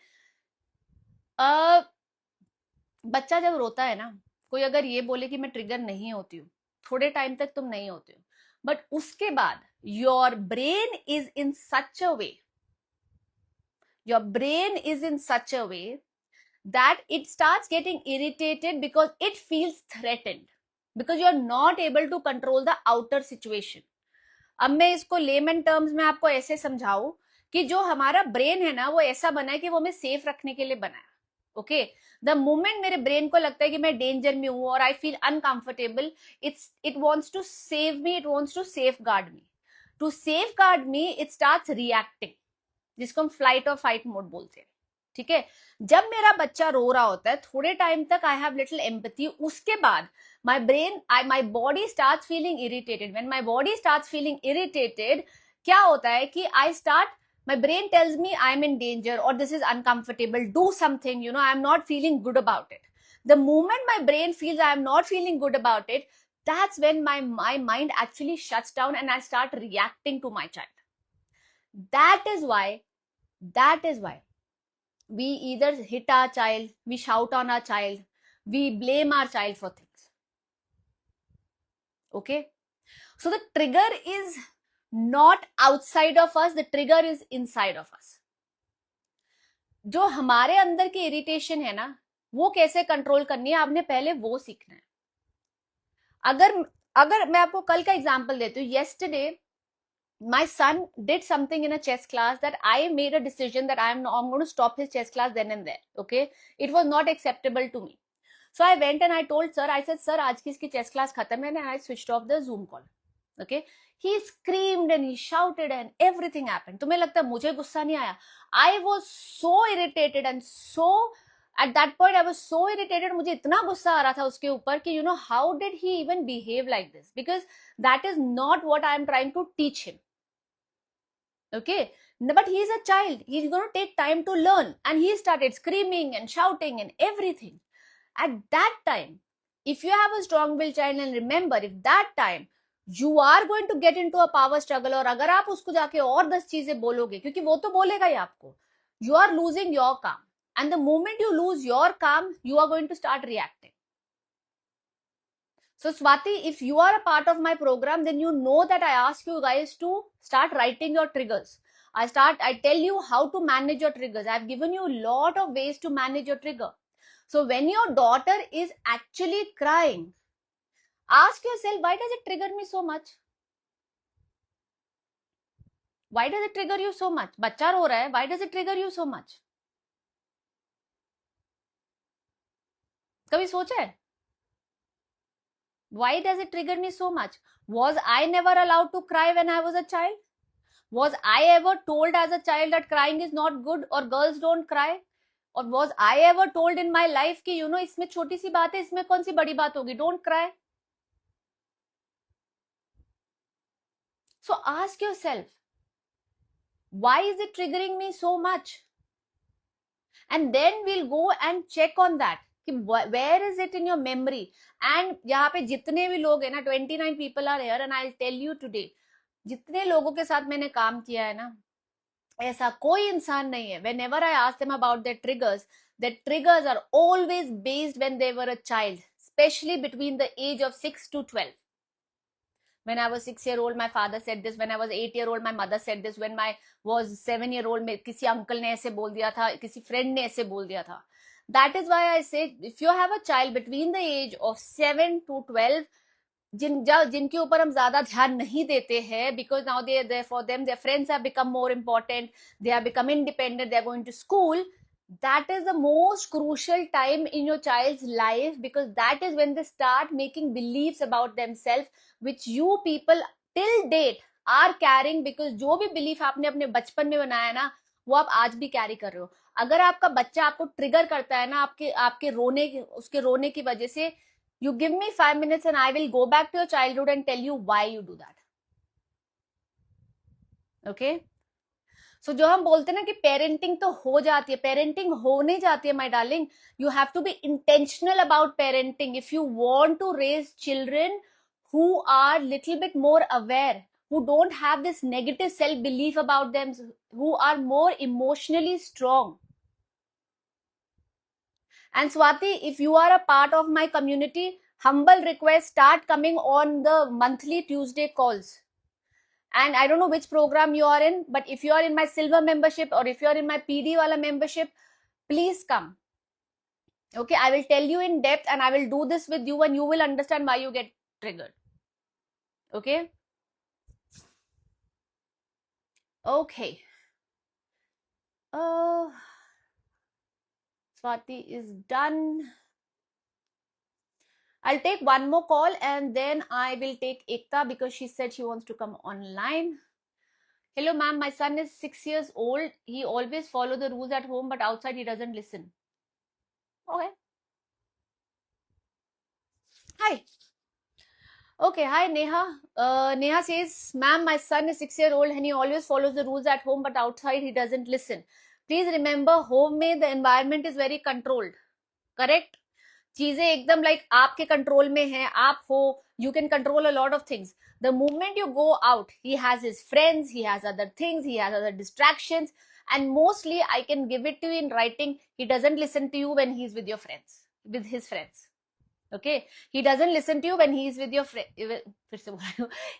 बच्चा जब रोता है ना, कोई अगर ये बोले कि मैं ट्रिगर नहीं होती हूँ, थोड़े टाइम तक तुम नहीं होते हो, बट उसके बाद your brain is in such a way, your brain is in such a way that it starts getting irritated because it feels threatened, because you're not able to control the outer situation. अब मैं इसको lemon terms में आपको ऐसे समझाऊं कि जो हमारा ब्रेन है ना, वो ऐसा बना है कि वो हमें सेफ रखने के लिए बना है. ओके. द मोमेंट मेरे ब्रेन को लगता है कि मैं डेंजर में हूं और I feel uncomfortable, it wants to save me, it wants to safeguard me. To safeguard me it starts reacting, जिसको हम फ्लाइट और फाइट मोड बोलते हैं. ठीक है. जब मेरा बच्चा रो रहा होता है, थोड़े टाइम तक आई हैव लिटिल एम्पैथी, उसके बाद my body starts feeling irritated. When my body starts feeling irritated, क्या होता है कि my brain tells me I am in danger or this is uncomfortable, do something, I am not feeling good about it. The moment my brain feels I am not feeling good about it, that's when my mind actually shuts down and I start reacting to my child. That is why we either hit our child, we shout on our child, we blame our child for things. Okay, so the trigger is not outside of us, the trigger is inside of us. जो हमारे अंदर की irritation है ना, वो कैसे control करनी है, आपने पहले वो सीखना है. अगर मैं आपको कल का एग्जांपल देती हूँ, yesterday my son did something in a chess class that I made a decision that I'm going to stop his chess class then and there. Okay, it was not acceptable to me. So I went and I told sir, I said, sir, आज की इसकी chess class खत्म है, and I switched off the Zoom call. Okay, he screamed and he shouted and everything happened. तुम्हें लगता है मुझे गुस्सा नहीं आया? I was so irritated and so at that point I was so irritated. मुझे इतना गुस्सा आ रहा था उसके ऊपर कि you know how did he even behave like this? Because that is not what I am trying to teach him. Okay, but he is a child, he's going to take time to learn, and he started screaming and shouting and everything. At that time, if you have a strong willed child, and remember, if that time you are going to get into a power struggle, और अगर आप उसको जाके और 10 चीजें बोलोगे, क्योंकि वो तो बोलेगा ही आपको, you are losing your calm, and the moment you lose your calm, you are going to start reacting. So Swati, if you are a part of my program, then you know that I ask you guys to start writing your triggers. I tell you how to manage your triggers. I've given you a lot of ways to manage your trigger. So when your daughter is actually crying, ask yourself, why does it trigger me so much? Why does it trigger you so much? बच्चा रो रहा है, why does it trigger you so much? कभी सोचा है? Why does it trigger me so much? Was I never allowed to cry when I was a child? Was I ever told as a child that crying is not good or girls don't cry? Or was I ever told in my life कि you know इसमें छोटी सी बात है, इसमें कौन सी बड़ी बात होगी, don't cry? So ask yourself, why is it triggering me so much? And then we'll go and check on that. Where is it in your memory? And यहाँ पे जितने भी लोग हैं ना, 29 people are here, and I'll tell you today, जितने लोगों के साथ मैंने काम किया है ना, ऐसा कोई इंसान नहीं है. Whenever I ask them about their triggers are always based when they were a child, especially between the age of 6 to 12. When I was 6-year-old, my father said this. When I was 8-year-old, my mother said this. When I was 7-year-old, किसी uncle ने ऐसे बोल दिया था, किसी friend ने ऐसे बोल दिया था. That is why I say, if you have a child between the age of 7 to 12, जिनके ऊपर हम ज्यादा ध्यान नहीं देते हैं, because now for them their friends have become more important, they have become independent, they are going to school. That is the most crucial time in your child's life, because that is when they start making beliefs about themselves, which you people till date are carrying, because जो भी belief आपने अपने बचपन में बनाया ना, वो आप आज भी कैरी कर रहे हो. अगर आपका बच्चा आपको ट्रिगर करता है ना, आपके उसके रोने की वजह से, you give me 5 minutes and I will go back to your childhood and tell you why you do that. Okay? So जो हम बोलते हैं ना कि पेरेंटिंग तो हो जाती है, पेरेंटिंग हो नहीं जाती है, my darling. You have to be intentional about parenting. If you want to raise children who are little bit more aware, who don't have this negative self-belief about them, who are more emotionally strong. And Swati, if you are a part of my community, humble request, start coming on the monthly Tuesday calls. And I don't know which program you are in, but if you are in my silver membership or if you are in my PD wala membership, please come. Okay, I will tell you in depth and I will do this with you and you will understand why you get triggered. Okay? Okay. Swati is done. I'll take one more call and then I will take Ekta because she said she wants to come online. Hello, ma'am. My son is 6 years old. He always follows the rules at home, but outside he doesn't listen. Okay. Hi. Okay. Hi, Neha. Neha says, ma'am, my son is 6 years old and he always follows the rules at home, but outside he doesn't listen. Please remember, home में the environment is very controlled. Correct? चीजें एकदम like आपके control में है, आप हो, you can control a lot of things. The moment you go out, he has his friends, he has other things, he has other distractions, and mostly I can give it to you in writing, he doesn't listen to you when he's with your friends, with his friends. Okay, he doesn't listen to you when he is with your friend.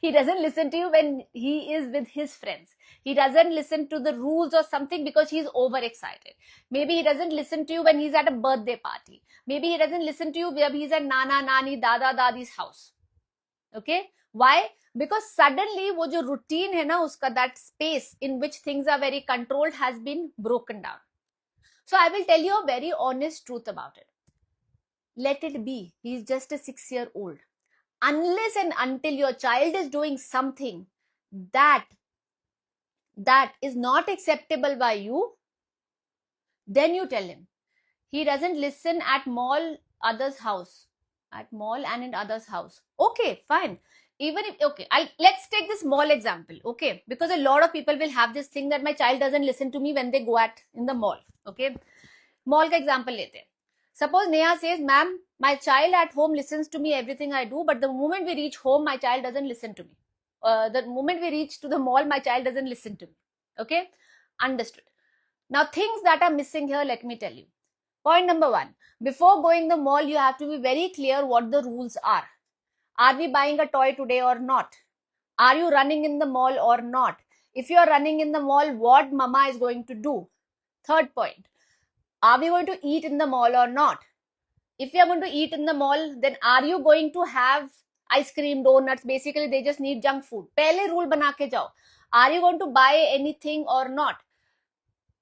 He doesn't listen to you when he is with his friends. He doesn't listen to the rules or something because he's overexcited. Maybe he doesn't listen to you when he's at a birthday party. Maybe he doesn't listen to you when he's at nana nani dada dadi's house. Okay, why? Because suddenly wo jo routine hai na uska, that space in which things are very controlled has been broken down. So I will tell you a very honest truth about it. Let it be, he's just a 6-year-old. Unless and until your child is doing something that is not acceptable by you, then you tell him. He doesn't listen at mall, others house, at mall and in others house. Okay, fine. Even if, okay, let's take this mall example. Okay, because a lot of people will have this thing that my child doesn't listen to me when they go in the mall. Okay, mall ka example lete hain. Suppose Neha says, ma'am, my child at home listens to me everything I do, but the moment we reach home, my child doesn't listen to me. The moment we reach to the mall, my child doesn't listen to me. Okay, understood. Now things that are missing here, let me tell you. Point number 1, before going the mall, you have to be very clear what the rules are. Are we buying a toy today or not? Are you running in the mall or not? If you are running in the mall, what mama is going to do? Third point, are we going to eat in the mall or not? If you are going to eat in the mall, then are you going to have ice cream, donuts? Basically, they just need junk food. Pehle rule bana ke jao. Are you going to buy anything or not?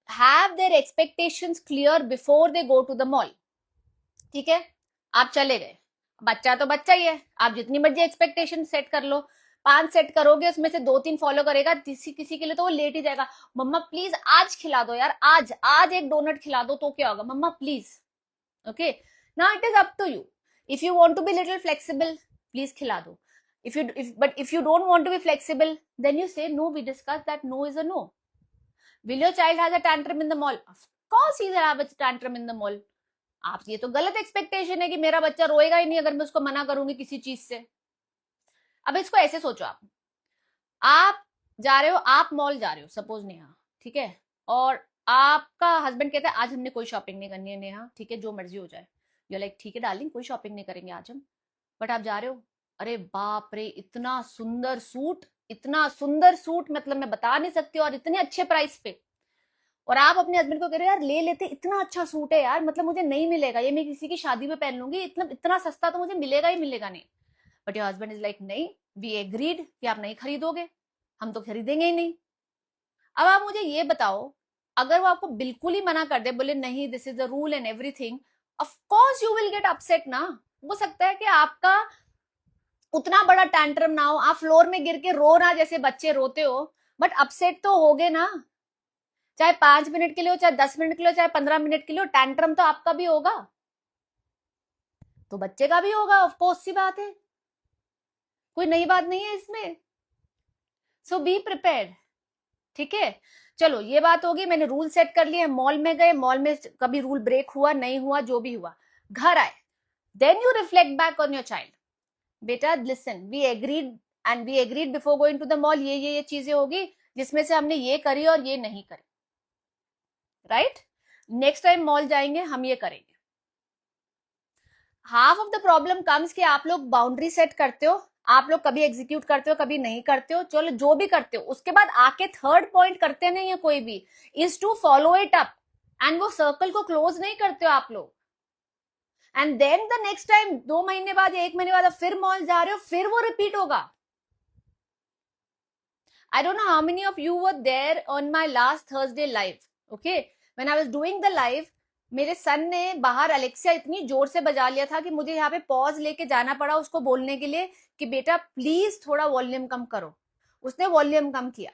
Have their expectations clear before they go to the mall. ठीक है, आप चले गए, बच्चा तो बच्चा ही है, आप जितनी मर्जी एक्सपेक्टेशन सेट कर लो, 5 सेट करोगे, उसमें से 2-3 फॉलो करेगा, किसी के लिए तो वो लेट ही जाएगा. मम्मा प्लीज आज खिला दो यार, आज एक डोनट खिला दो तो क्या होगा, मम्मा please. Okay, now it is up to you. If you want to be little flexible, please खिला दो. But if you don't want to be flexible, then you say no. We discuss that no is a no. Will your child has a tantrum in the mall? Of course he will have a tantrum in the mall. आप ये तो गलत expectation है कि मेरा बच्चा रोएगा ही नहीं अगर मैं उसको मना करूंगी किसी चीज से. अब इसको ऐसे सोचो, आप जा रहे हो, आप मॉल जा रहे हो, सपोज नेहा, ठीक है, और आपका हस्बैंड कहता है आज हमने कोई शॉपिंग नहीं करनी है नेहा, ठीक है, जो मर्जी हो जाए. यू लाइक ठीक है डार्लिंग, कोई शॉपिंग नहीं करेंगे आज हम. बट आप जा रहे हो, अरे बाप रे इतना सुंदर सूट, मतलब मैं बता नहीं सकती, और इतने अच्छे प्राइस पे. और आप अपने हस्बैंड को कह रहे हो यार ले लेते, इतना अच्छा सूट है यार, मतलब मुझे नहीं मिलेगा, ये मैं किसी की शादी में पहन लूंगी, इतना सस्ता तो मुझे मिलेगा ही मिलेगा नहीं. But your husband is like नहीं, वी एग्रीड कि आप नहीं खरीदोगे, हम तो खरीदेंगे ही नहीं. अब आप मुझे ये बताओ, अगर वो आपको बिल्कुल ही मना कर दे, बोले नहीं this is the rule and everything, of course you will get upset ना. हो सकता है कि आपका उतना बड़ा टैंट्रम ना हो, आप फ्लोर में गिर के रो ना जैसे बच्चे रोते हो, बट अपसेट तो होगे ना. चाहे 5 मिनट के लिए हो, चाहे 10 मिनट के लिए हो, चाहे 15 मिनट के लिए हो, टैंट्रम तो आपका भी होगा, तो बच्चे का भी होगा. ऑफ कोर्स सी बात है, कोई नई बात नहीं है इसमें. सो बी प्रिपेयर्ड. ठीक है, चलो ये बात होगी, मैंने रूल सेट कर लिए. मॉल में गए, मॉल में कभी रूल ब्रेक हुआ नहीं हुआ, जो भी हुआ, घर आए, then you reflect back on your child. बेटा listen, we agreed before going to the mall, ये चीजें होगी जिसमें से हमने ये करी और ये नहीं करी. राइट, नेक्स्ट टाइम मॉल जाएंगे हम ये करेंगे. Half of the problem comes कि आप लोग बाउंड्री सेट करते हो, आप लोग कभी एग्जीक्यूट करते हो, कभी नहीं करते हो. चलो जो भी करते हो, उसके बाद आके थर्ड पॉइंट करते नहीं है कोई भी, is to follow it up, and वो सर्कल को क्लोज नहीं करते हो आप लोग. And then the next time 2 महीने बाद या 1 महीने बाद फिर मॉल जा रहे हो, फिर वो रिपीट होगा. I don't know how many of you were there on my last Thursday live. Okay, when I was doing the live, मेरे सन ने बाहर अलेक्सिया इतनी जोर से बजा लिया था कि मुझे यहाँ पे पॉज लेके जाना पड़ा उसको बोलने के लिए कि बेटा प्लीज थोड़ा वॉल्यूम कम करो. उसने वॉल्यूम कम किया,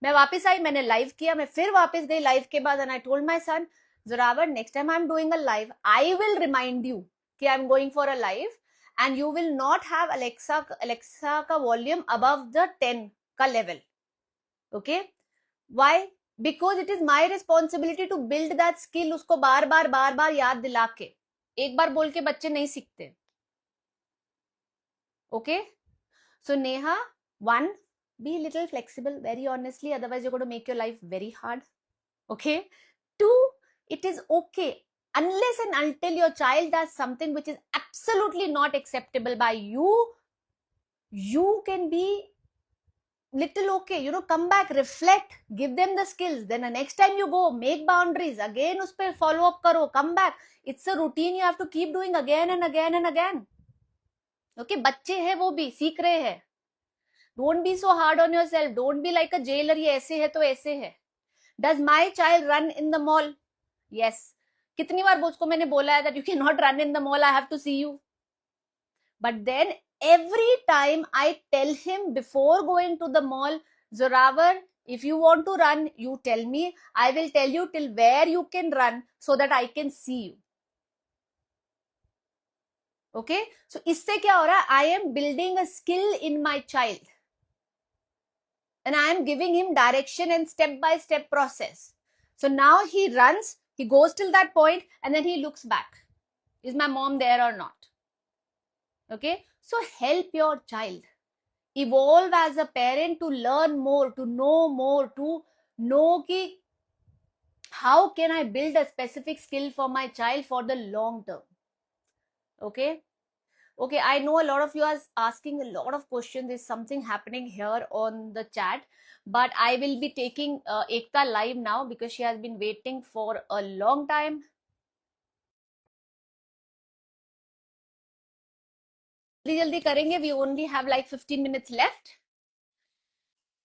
मैं वापस आई, मैंने लाइव किया, मैं फिर वापस गई लाइव के बाद, and I told my son, Zorawar next time I am doing a live, I will remind you कि I am going for a live, and you will not have Alexa का वॉल्यूम अबव द 10 का level. Okay, why? Because it is my responsibility to build that skill. उसको बार बार याद दिला के एक बार बोल के बच्चे नहीं सीखते. Okay, so Neha, one, be a little flexible, very honestly, otherwise you're going to make your life very hard. Okay. Two, it is okay unless and until your child does something which is absolutely not acceptable by you, you can be little okay, you know, come back, reflect, give them the skills. Then the next time you go, make boundaries, again us pe follow up karo, come back. It's a routine you have to keep doing again and again and again. Okay, बच्चे हैं वो भी सीख रहे हैं. Don't be so hard on yourself. Don't be like a jailer. ये ऐसे है तो ऐसे है. Does my child run in the mall? Yes. कितनी बार उसको मैंने बोला है that you cannot run in the mall. I have to see you. But then every time I tell him before going to the mall, Zoravar, if you want to run, you tell me. I will tell you till where you can run so that I can see you. Okay? So इससे क्या हो रहा है? I am building a skill in my child. And I am giving him direction and step-by-step process. So now he runs, he goes till that point, and then he looks back. Is my mom there or not? Okay? So help your child. Evolve as a parent to learn more, to know ki, how can I build a specific skill for my child for the long term. Okay? Okay, I know a lot of you are asking a lot of questions. There's something happening here on the chat, but I will be taking Ekta live now because she has been waiting for a long time. जल्दी करेंगे. We only have like 15 minutes left.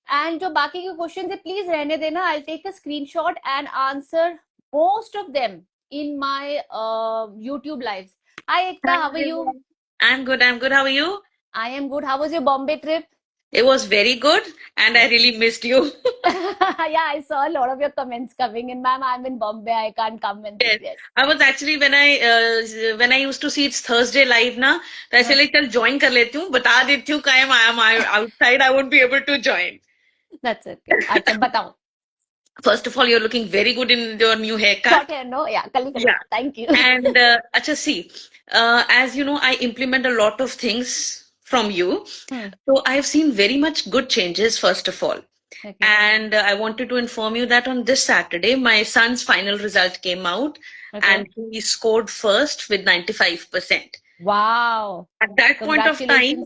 And जो बाकी के questions है, please रहने देना. I'll take a screenshot and answer most of them in my YouTube lives. Hi Ekta, how are you? I'm good. How are you? I am good. How was your Bombay trip? It was very good, and I really missed you. Yeah, I saw a lot of your comments coming in. Ma'am, I'm in Bombay. I can't come and Yes. yes. I was actually when I used to see it's Thursday live ना, तो ऐसे like चल join कर लेती हूँ, बता देती हूँ I am outside. I won't be able to join. That's okay. अच्छा बताओ. First of all, you're looking very good in your new haircut. Short hair, no? Yeah, Yeah. Thank you. And acha, see, as you know, I implement a lot of things from you. So I've seen very much good changes, first of all. Okay. And I wanted to inform you that on this Saturday, my son's final result came out. Okay. And he scored first with 95%. Wow. At that point of time,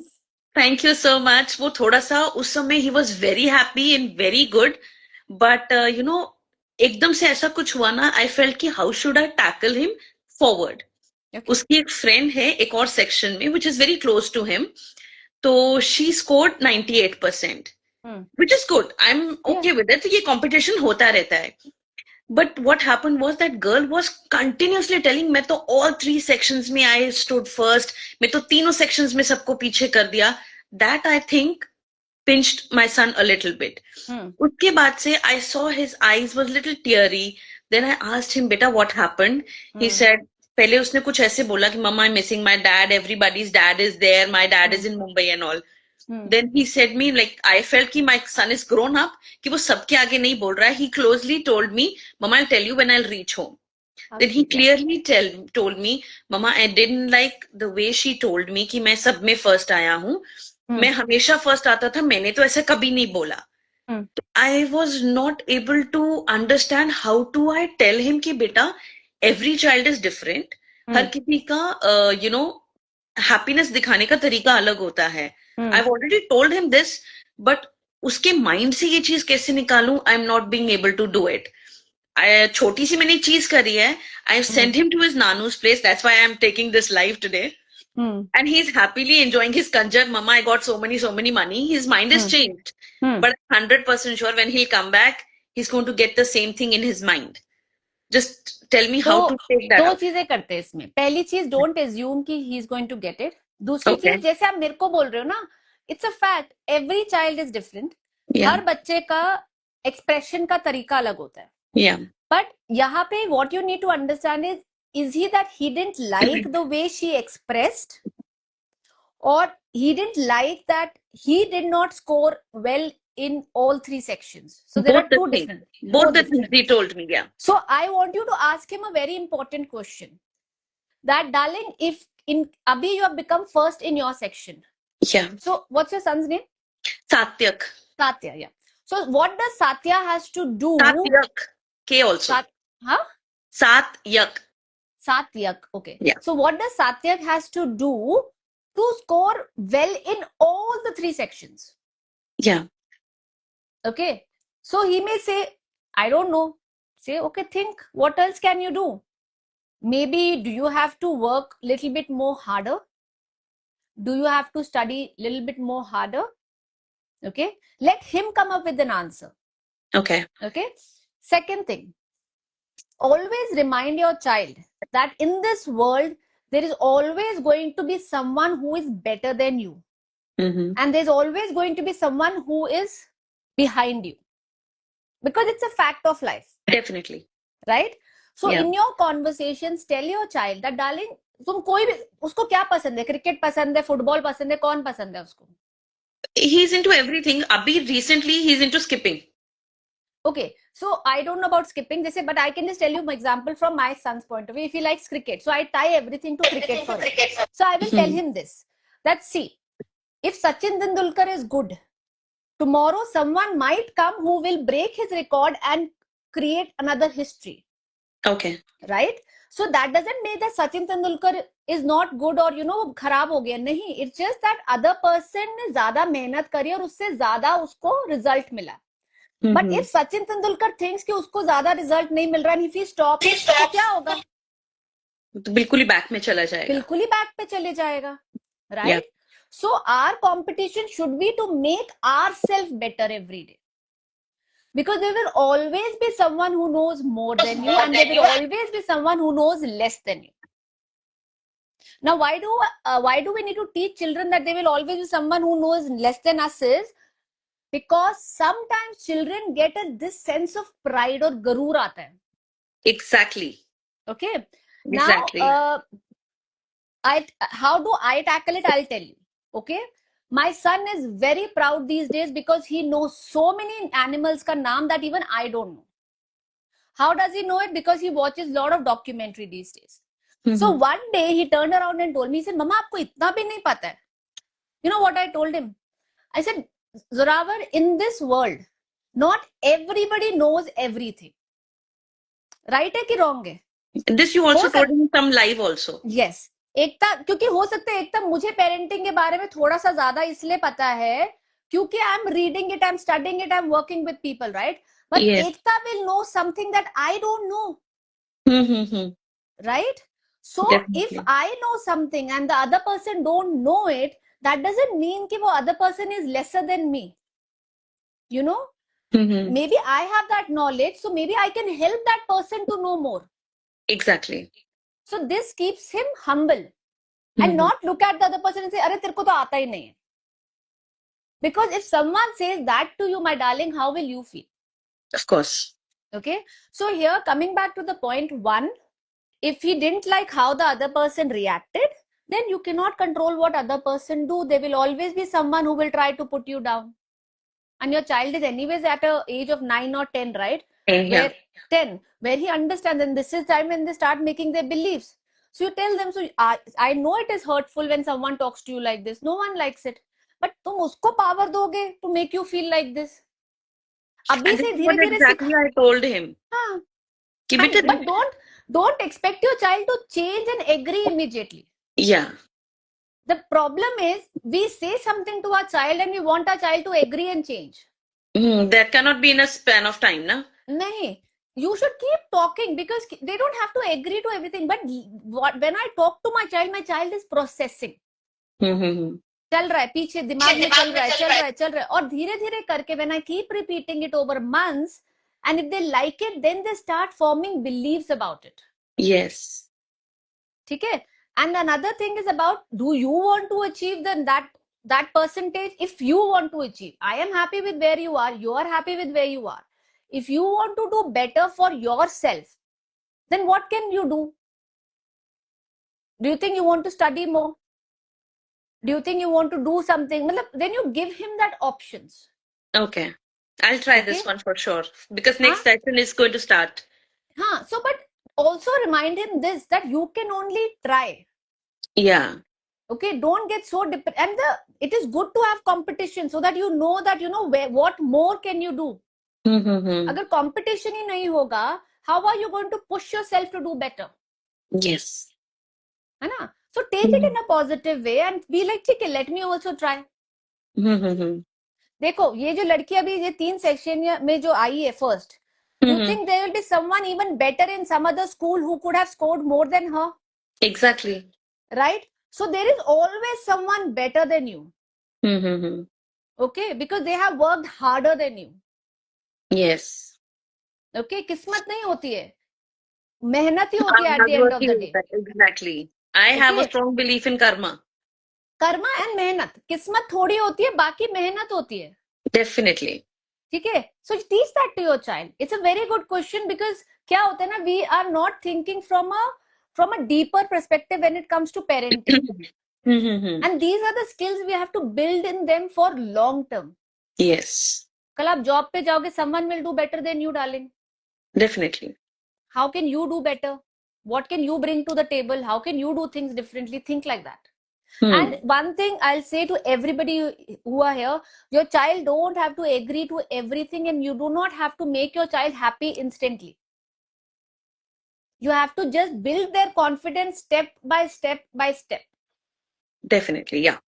thank you so much. वो थोड़ा सा उस समय he was very happy and very good. But you know, एकदम से ऐसा कुछ हुआ ना, I felt कि how should I tackle him forward. Okay. उसकी एक friend है एक और section में which is very close to him. तो she scored 98%. Which is good. I'm okay with it. ये competition होता रहता है. But what happened was that girl was continuously telling मैं तो all 3 sections में I stood first. मैं तो तीनों sections में सबको पीछे कर दिया. That I think pinched my son a little bit. उसके बाद से I saw his eyes was little teary. Then I asked him, beta, what happened? He said, पहले उसने कुछ ऐसे बोला कि Mama, I'm missing my dad. Everybody's dad is there. My dad is in Mumbai and all. Then he said me like I felt कि my son is grown up कि वो सबके आगे नहीं बोल रहा है. He closely told me, Mama, I'll tell you when I'll reach home. Then he clearly told me, Mama, I didn't like the way she told me कि मैं सब में first आया हूँ. मैं हमेशा first आता था. मैंने तो ऐसे कभी नहीं बोला. I was not able to understand how to I tell him कि बेटा every child is different. हर किसी का you know happiness दिखाने का तरीका अलग होता है. I've already told him this, but उसके mind से ये चीज कैसे निकालूं? I'm not being able to do it. छोटी सी मैंने चीज करी है. I've sent him to his nanu's place. That's why I'm taking this live today. And he's happily enjoying his kanjar. Mama, I got so many money. His mind is changed. But I'm 100% sure when he'll come back, he's going to get the same thing in his mind. Just tell me how to take that. दो चीजें करते हैं इसमें. पहली चीज, don't assume कि he's going to get it. दूसरी चीज, जैसे आप मेरे को बोल रहे हो ना, it's a fact. Every child is different. हर बच्चे का expression का तरीका अलग होता है. Yeah. But यहाँ पे what you need to understand is he that he didn't like the way she expressed, or he didn't like that he did not score well in all 3 sections. So there are two different. Both the things he told me, yeah. So I want you to ask him a very important question. that, darling, if in Abhi you have become first in your section. Yeah. So what's your son's name? Satyak. Satya, yeah. So what does Satya has to do? Satyak. K also. Huh? Satyak. Satyak, okay. Yeah. So what does Satyak has to do to score well in all the 3 sections? Yeah. Okay. So he may say, I don't know. Say, okay, think, what else can you do? Maybe do you have to work a little bit more harder? Do you have to study a little bit more harder? Okay. Let him come up with an answer. Okay. Okay. Second thing, always remind your child that in this world, there is always going to be someone who is better than you. And there's always going to be someone who is behind you. Because it's a fact of life. Definitely. Right? So Yeah. in your conversations, tell your child that, darling, तुम कोई भी उसको क्या पसंद है? Cricket पसंद है, football पसंद है, कौन पसंद है उसको? He's into everything. Abhi recently he's into skipping. Okay, so I don't know about skipping this, but I can just tell you my example from my son's point of view. If he likes cricket, so I tie everything to cricket for him. So I will tell him this, that see, if Sachin Tendulkar is good, tomorrow someone might come who will break his record and create another history. Okay. Right? So that doesn't mean that Sachin Tendulkar is not good or खराब हो गया. नहीं, it's just that other person ने ज़्यादा मेहनत करी और उससे ज़्यादा उसको result मिला. But if Sachin Tendulkar thinks कि उसको ज़्यादा result नहीं मिल रहा है, if he stops, तो क्या होगा? तो बिल्कुल ही back में चला जाएगा. बिल्कुल ही back पे चले जाएगा. Right? Yeah. So our competition should be to make ourselves better every day. Because there will always be someone who knows more than you, and there will always be someone who knows less than you. Now, why do we need to teach children that there will always be someone who knows less than us? Is because sometimes children get this sense of pride or garur aata hai. Exactly. Okay. Exactly. Now, how do I tackle it? I'll tell you. Okay. My son is very proud these days because he knows so many animals ka naam that even I don't know. How does he know it? Because he watches a lot of documentary these days. So one day he turned around and told me, he said, Mama, aapko itna bhi nahi pata hai. You know what I told him? I said, Zorawar, in this world, not everybody knows everything. Right hai ki wrong hai? This you also told him some live also. Yes. एकता, क्योंकि हो सकता है एकता मुझे parenting के बारे में थोड़ा सा ज्यादा इसलिए पता है क्योंकि I am reading it, I am studying it, I am working with people, right? But Ekta will know something that I don't no. Right? So Definitely. if I know something and the other person don't know it, that doesn't mean कि वो other person is lesser than me. You know? Maybe I have that knowledge, so maybe I can help that person to know more. Exactly. So this keeps him humble and not look at the other person and say, अरे तेरे को तो आता ही नहीं है. Because if someone says that to you, my darling, how will you feel? Of course. Okay. So here, coming back to the point one, if he didn't like how the other person reacted, then you cannot control what other person do. There will always be someone who will try to put you down. And your child is anyways at an age of 9 or 10, right? Yeah. 10, where he understands, and this is time when they start making their beliefs. So you tell them, so I know it is hurtful when someone talks to you like this. No one likes it. But तुम उसको power दोगे to make you feel like this. अभी से धीरे-धीरे exactly I told him. हाँ. But don't expect your child to change and agree immediately. Yeah. The problem is we say something to our child and we want our child to agree and change. That cannot be in a span of time, na? Nahi. You should keep talking because they don't have to agree to everything. But when I talk to my child is processing. चल रहा है पीछे दिमाग में चल रहा है और धीरे-धीरे करके when I keep repeating it over months, and if they like it, then they start forming beliefs about it. Yes. ठीक है? And another thing is about, do you want to achieve that percentage? If you want to achieve, I am happy with where you are. You are happy with where you are. If you want to do better for yourself, then what can you do? Do you think you want to study more? Do you think you want to do something? Then you give him that options. Okay. I'll try this one for sure. Because next session is going to start. So, but also remind him this, that you can only try. Yeah. Okay, don't get so and it is good to have competition so that you know that what more can you do. Mm-hmm. अगर competition ही नहीं होगा, how are you going to push yourself to do better? Yes. है ना? So take it in a positive way and be like, ठीक है, let me also try. Mm-hmm. देखो, ये जो लड़की अभी ये 3 सेक्शन में जो आई है first, you Mm-hmm. think there will be someone even better in some other school who could have scored more than her, Exactly. right? So there is always someone better than you, Mm-hmm. okay, because they have worked harder than you. Yes. Okay, किस्मत नहीं होती है, मेहनत ही होती है at Hard the end work of he the day. होता है. Exactly. I have a Okay, strong belief in karma. Karma and मेहनत, किस्मत थोड़ी होती है, बाकी मेहनत होती है. Definitely. ठीक है, so teach that to your child. It's a very good question, because क्या होता है ना, we are not thinking from a deeper perspective when it comes to parenting, Mm-hmm. and these are the skills we have to build in them for long term. Yes. कल आप job पे जाओगे, someone will do better than you, darling. Definitely. How can you do better? What can you bring to the table? How can you do things differently? Think like that. And one thing I'll say to everybody who are here, your child don't have to agree to everything, and you do not have to make your child happy instantly. You have to just build their confidence step by step by step. Definitely. Yeah.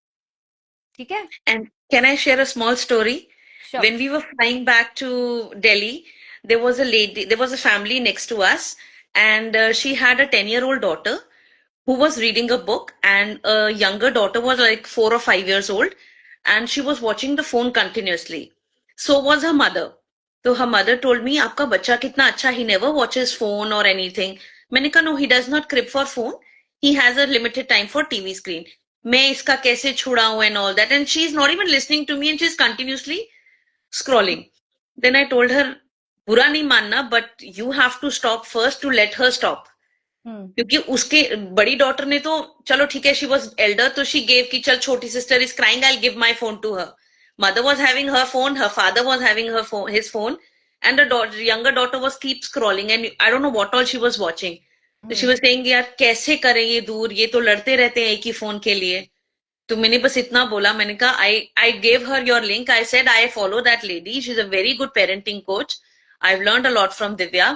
ठीक है? And can I share a small story? Sure. When we were flying back to Delhi, there was a family next to us, and she had a 10-year-old daughter who was reading a book, and a younger daughter was like 4 or 5 years old, and she was watching the phone continuously. So was her mother. So her mother told me, "आपका बच्चा कितना अच्छा, he never watches phone or anything." मैंने कहा, "No, he does not crib for phone. He has a limited time for TV screen." मैं इसका कैसे छुड़ाऊं and all that, and she's not even listening to me, and she's continuously scrolling. Then I told her, बुरा नहीं मानना, but you have to stop first to let her stop. क्योंकि उसके बड़ी daughter ने तो चलो ठीक है, शी वॉज एल्डर, तो शी गेव कि चल छोटी sister is crying, I give my phone to her. Mother was having her phone, her father was having his phone, and the younger daughter was keep scrolling, and I don't know what all she was watching. So she was saying, यार कैसे करें ये दूर, ये तो लड़ते रहते हैं एक ही फोन के लिए. तो मैंने बस इतना बोला, मैंने कहा I gave her your link. I said I follow that lady. She's a very good parenting coach. I've learned a lot from Divya.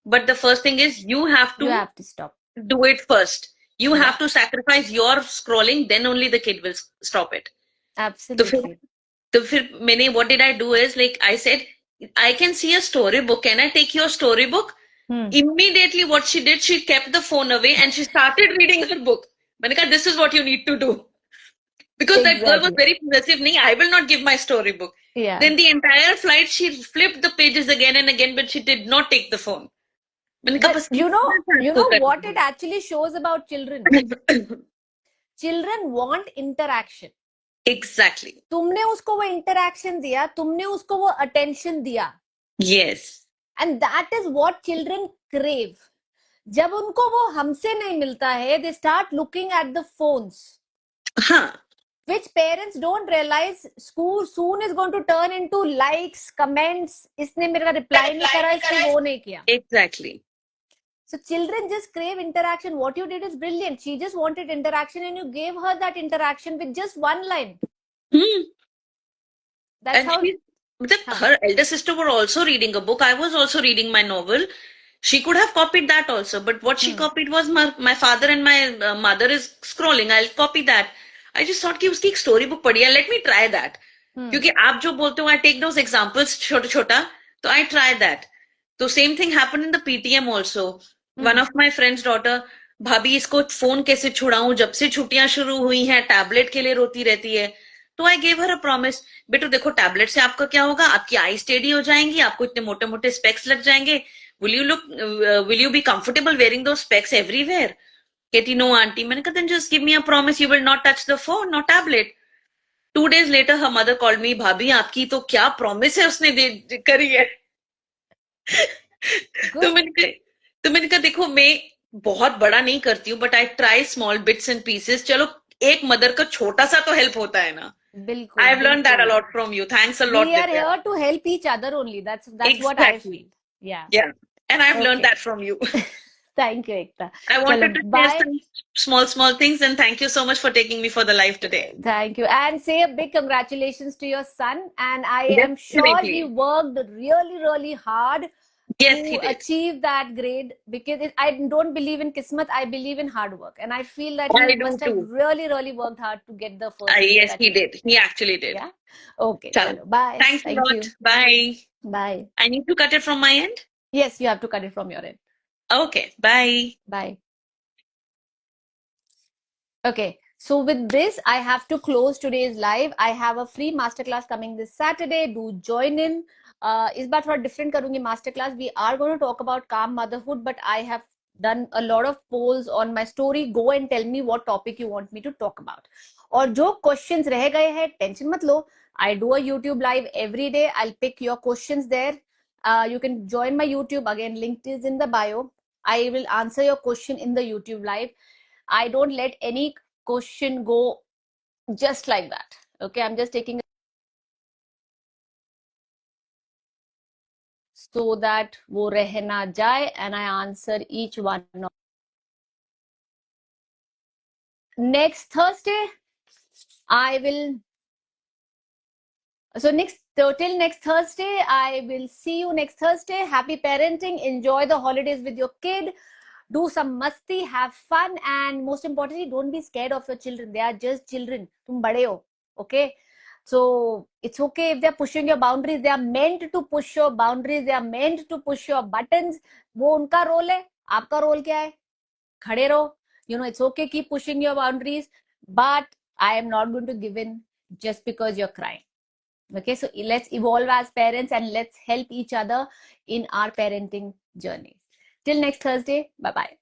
But the first thing is you have to stop. Do it first. You have to sacrifice your scrolling, then only the kid will stop it. Absolutely. तो फिर मैंने what did I do is, like I said, I can see a storybook. Can I take your storybook? Immediately what she did, she kept the phone away and she started reading her book. मैंने कहा, this is what you need to do. Because that girl was very possessive. नहीं, I will not give my storybook. Yeah. Then the entire flight, she flipped the pages again and again, but she did not take the phone. But you know what it actually shows about children? Children want interaction. Exactly. तुमने उसको वो interaction दिया, तुमने उसको वो attention दिया. Yes. And that is what children crave. जब उनको वो हमसे नहीं मिलता है, they start looking at the phones. हाँ. Which parents don't realize school soon is going to turn into likes, comments. इसने मेरा reply नहीं करा, इसने वो नहीं किया. Exactly. So children just crave interaction. What you did is brilliant. She just wanted interaction, and you gave her that interaction with just one line. That's and how. Her elder sister were also reading a book. I was also reading my novel. She could have copied that also, but what she copied was my father and my mother is scrolling. I'll copy that. I just thought कि उसकी एक story book पढ़ी है. Let me try that. क्योंकि आप जो बोलते हो, I take those examples छोटा छोटा, तो I try that. तो same thing happened in the PTM also. One of my friend's daughter, भाभी इसको फोन कैसे छुड़ाऊं, जब से छुट्टियां शुरू हुई हैं टैबलेट के लिए रोती रहती है. तो I gave her a promise, बेटो देखो टैबलेट से आपका क्या होगा, आपकी आई स्टेडी हो जाएंगी, आपको इतने मोटे मोटे स्पेक्स लग जाएंगे. Will you be comfortable wearing those specs everywhere? कहती नो आंटी. मैंने कहा, just give me a promise, you will not touch the phone, no tablet. 2 days later her mother called me, भाभी आपकी तो क्या प्रॉमिस है उसने करी है. तो मैंने कहा देखो मैं बहुत बड़ा नहीं करती हूँ, but I try small bits and pieces. चलो एक मदर का छोटा सा तो हेल्प होता है ना. बिल्कुल. I have learned that a lot from you. Thanks a lot. We are here to help each other only. That's exactly what I feel. Yeah. And I've learned that from you. Thank you, Ekta. I Chalo, wanted to share bye. some small things, and thank you so much for taking me for the live today. Thank you. And say a big congratulations to your son. And I am sure he Definitely. worked really, really hard Yes, he to did. achieve that grade, because I don't believe in kismet, I believe in hard work. And I feel that he I do must have too. really, really worked hard to get the first grade Yes, that he he did. did. He actually did. Yeah. Okay. Chalo. Chalo. Bye. Thanks a Thank lot. you. Bye. Bye. I need to cut it from my end. Yes, you have to cut it from your end. Okay. Bye. Bye. Okay, so with this, I have to close today's live. I have a free masterclass coming this Saturday. Do join in. इस बार थोड़ा different करूंगी masterclass. We are going to talk about calm motherhood, but I have done a lot of polls on my story. Go and tell me what topic you want me to talk about. और जो questions रह गए हैं, tension मत लो. I do a YouTube live every day. I'll pick your questions there. You can join my YouTube. Again, link is in the bio. I will answer your question in the YouTube live. I don't let any question go just like that. Okay, I'm just taking so that wo reh na jaye, and I answer each one. Next Thursday, I will. So till next Thursday, I will see you next Thursday. Happy parenting. Enjoy the holidays with your kid. Do some masti, have fun, and most importantly, don't be scared of your children. They are just children. Tum bade ho, okay? So it's okay if they're pushing your boundaries. They are meant to push your boundaries. They are meant to push your buttons. वो उनका role है, आपका role क्या है? खड़े रहो. You know, it's okay, keep pushing your boundaries, but I am not going to give in just because you're crying. Okay, so let's evolve as parents and let's help each other in our parenting journey. Till next Thursday, bye bye.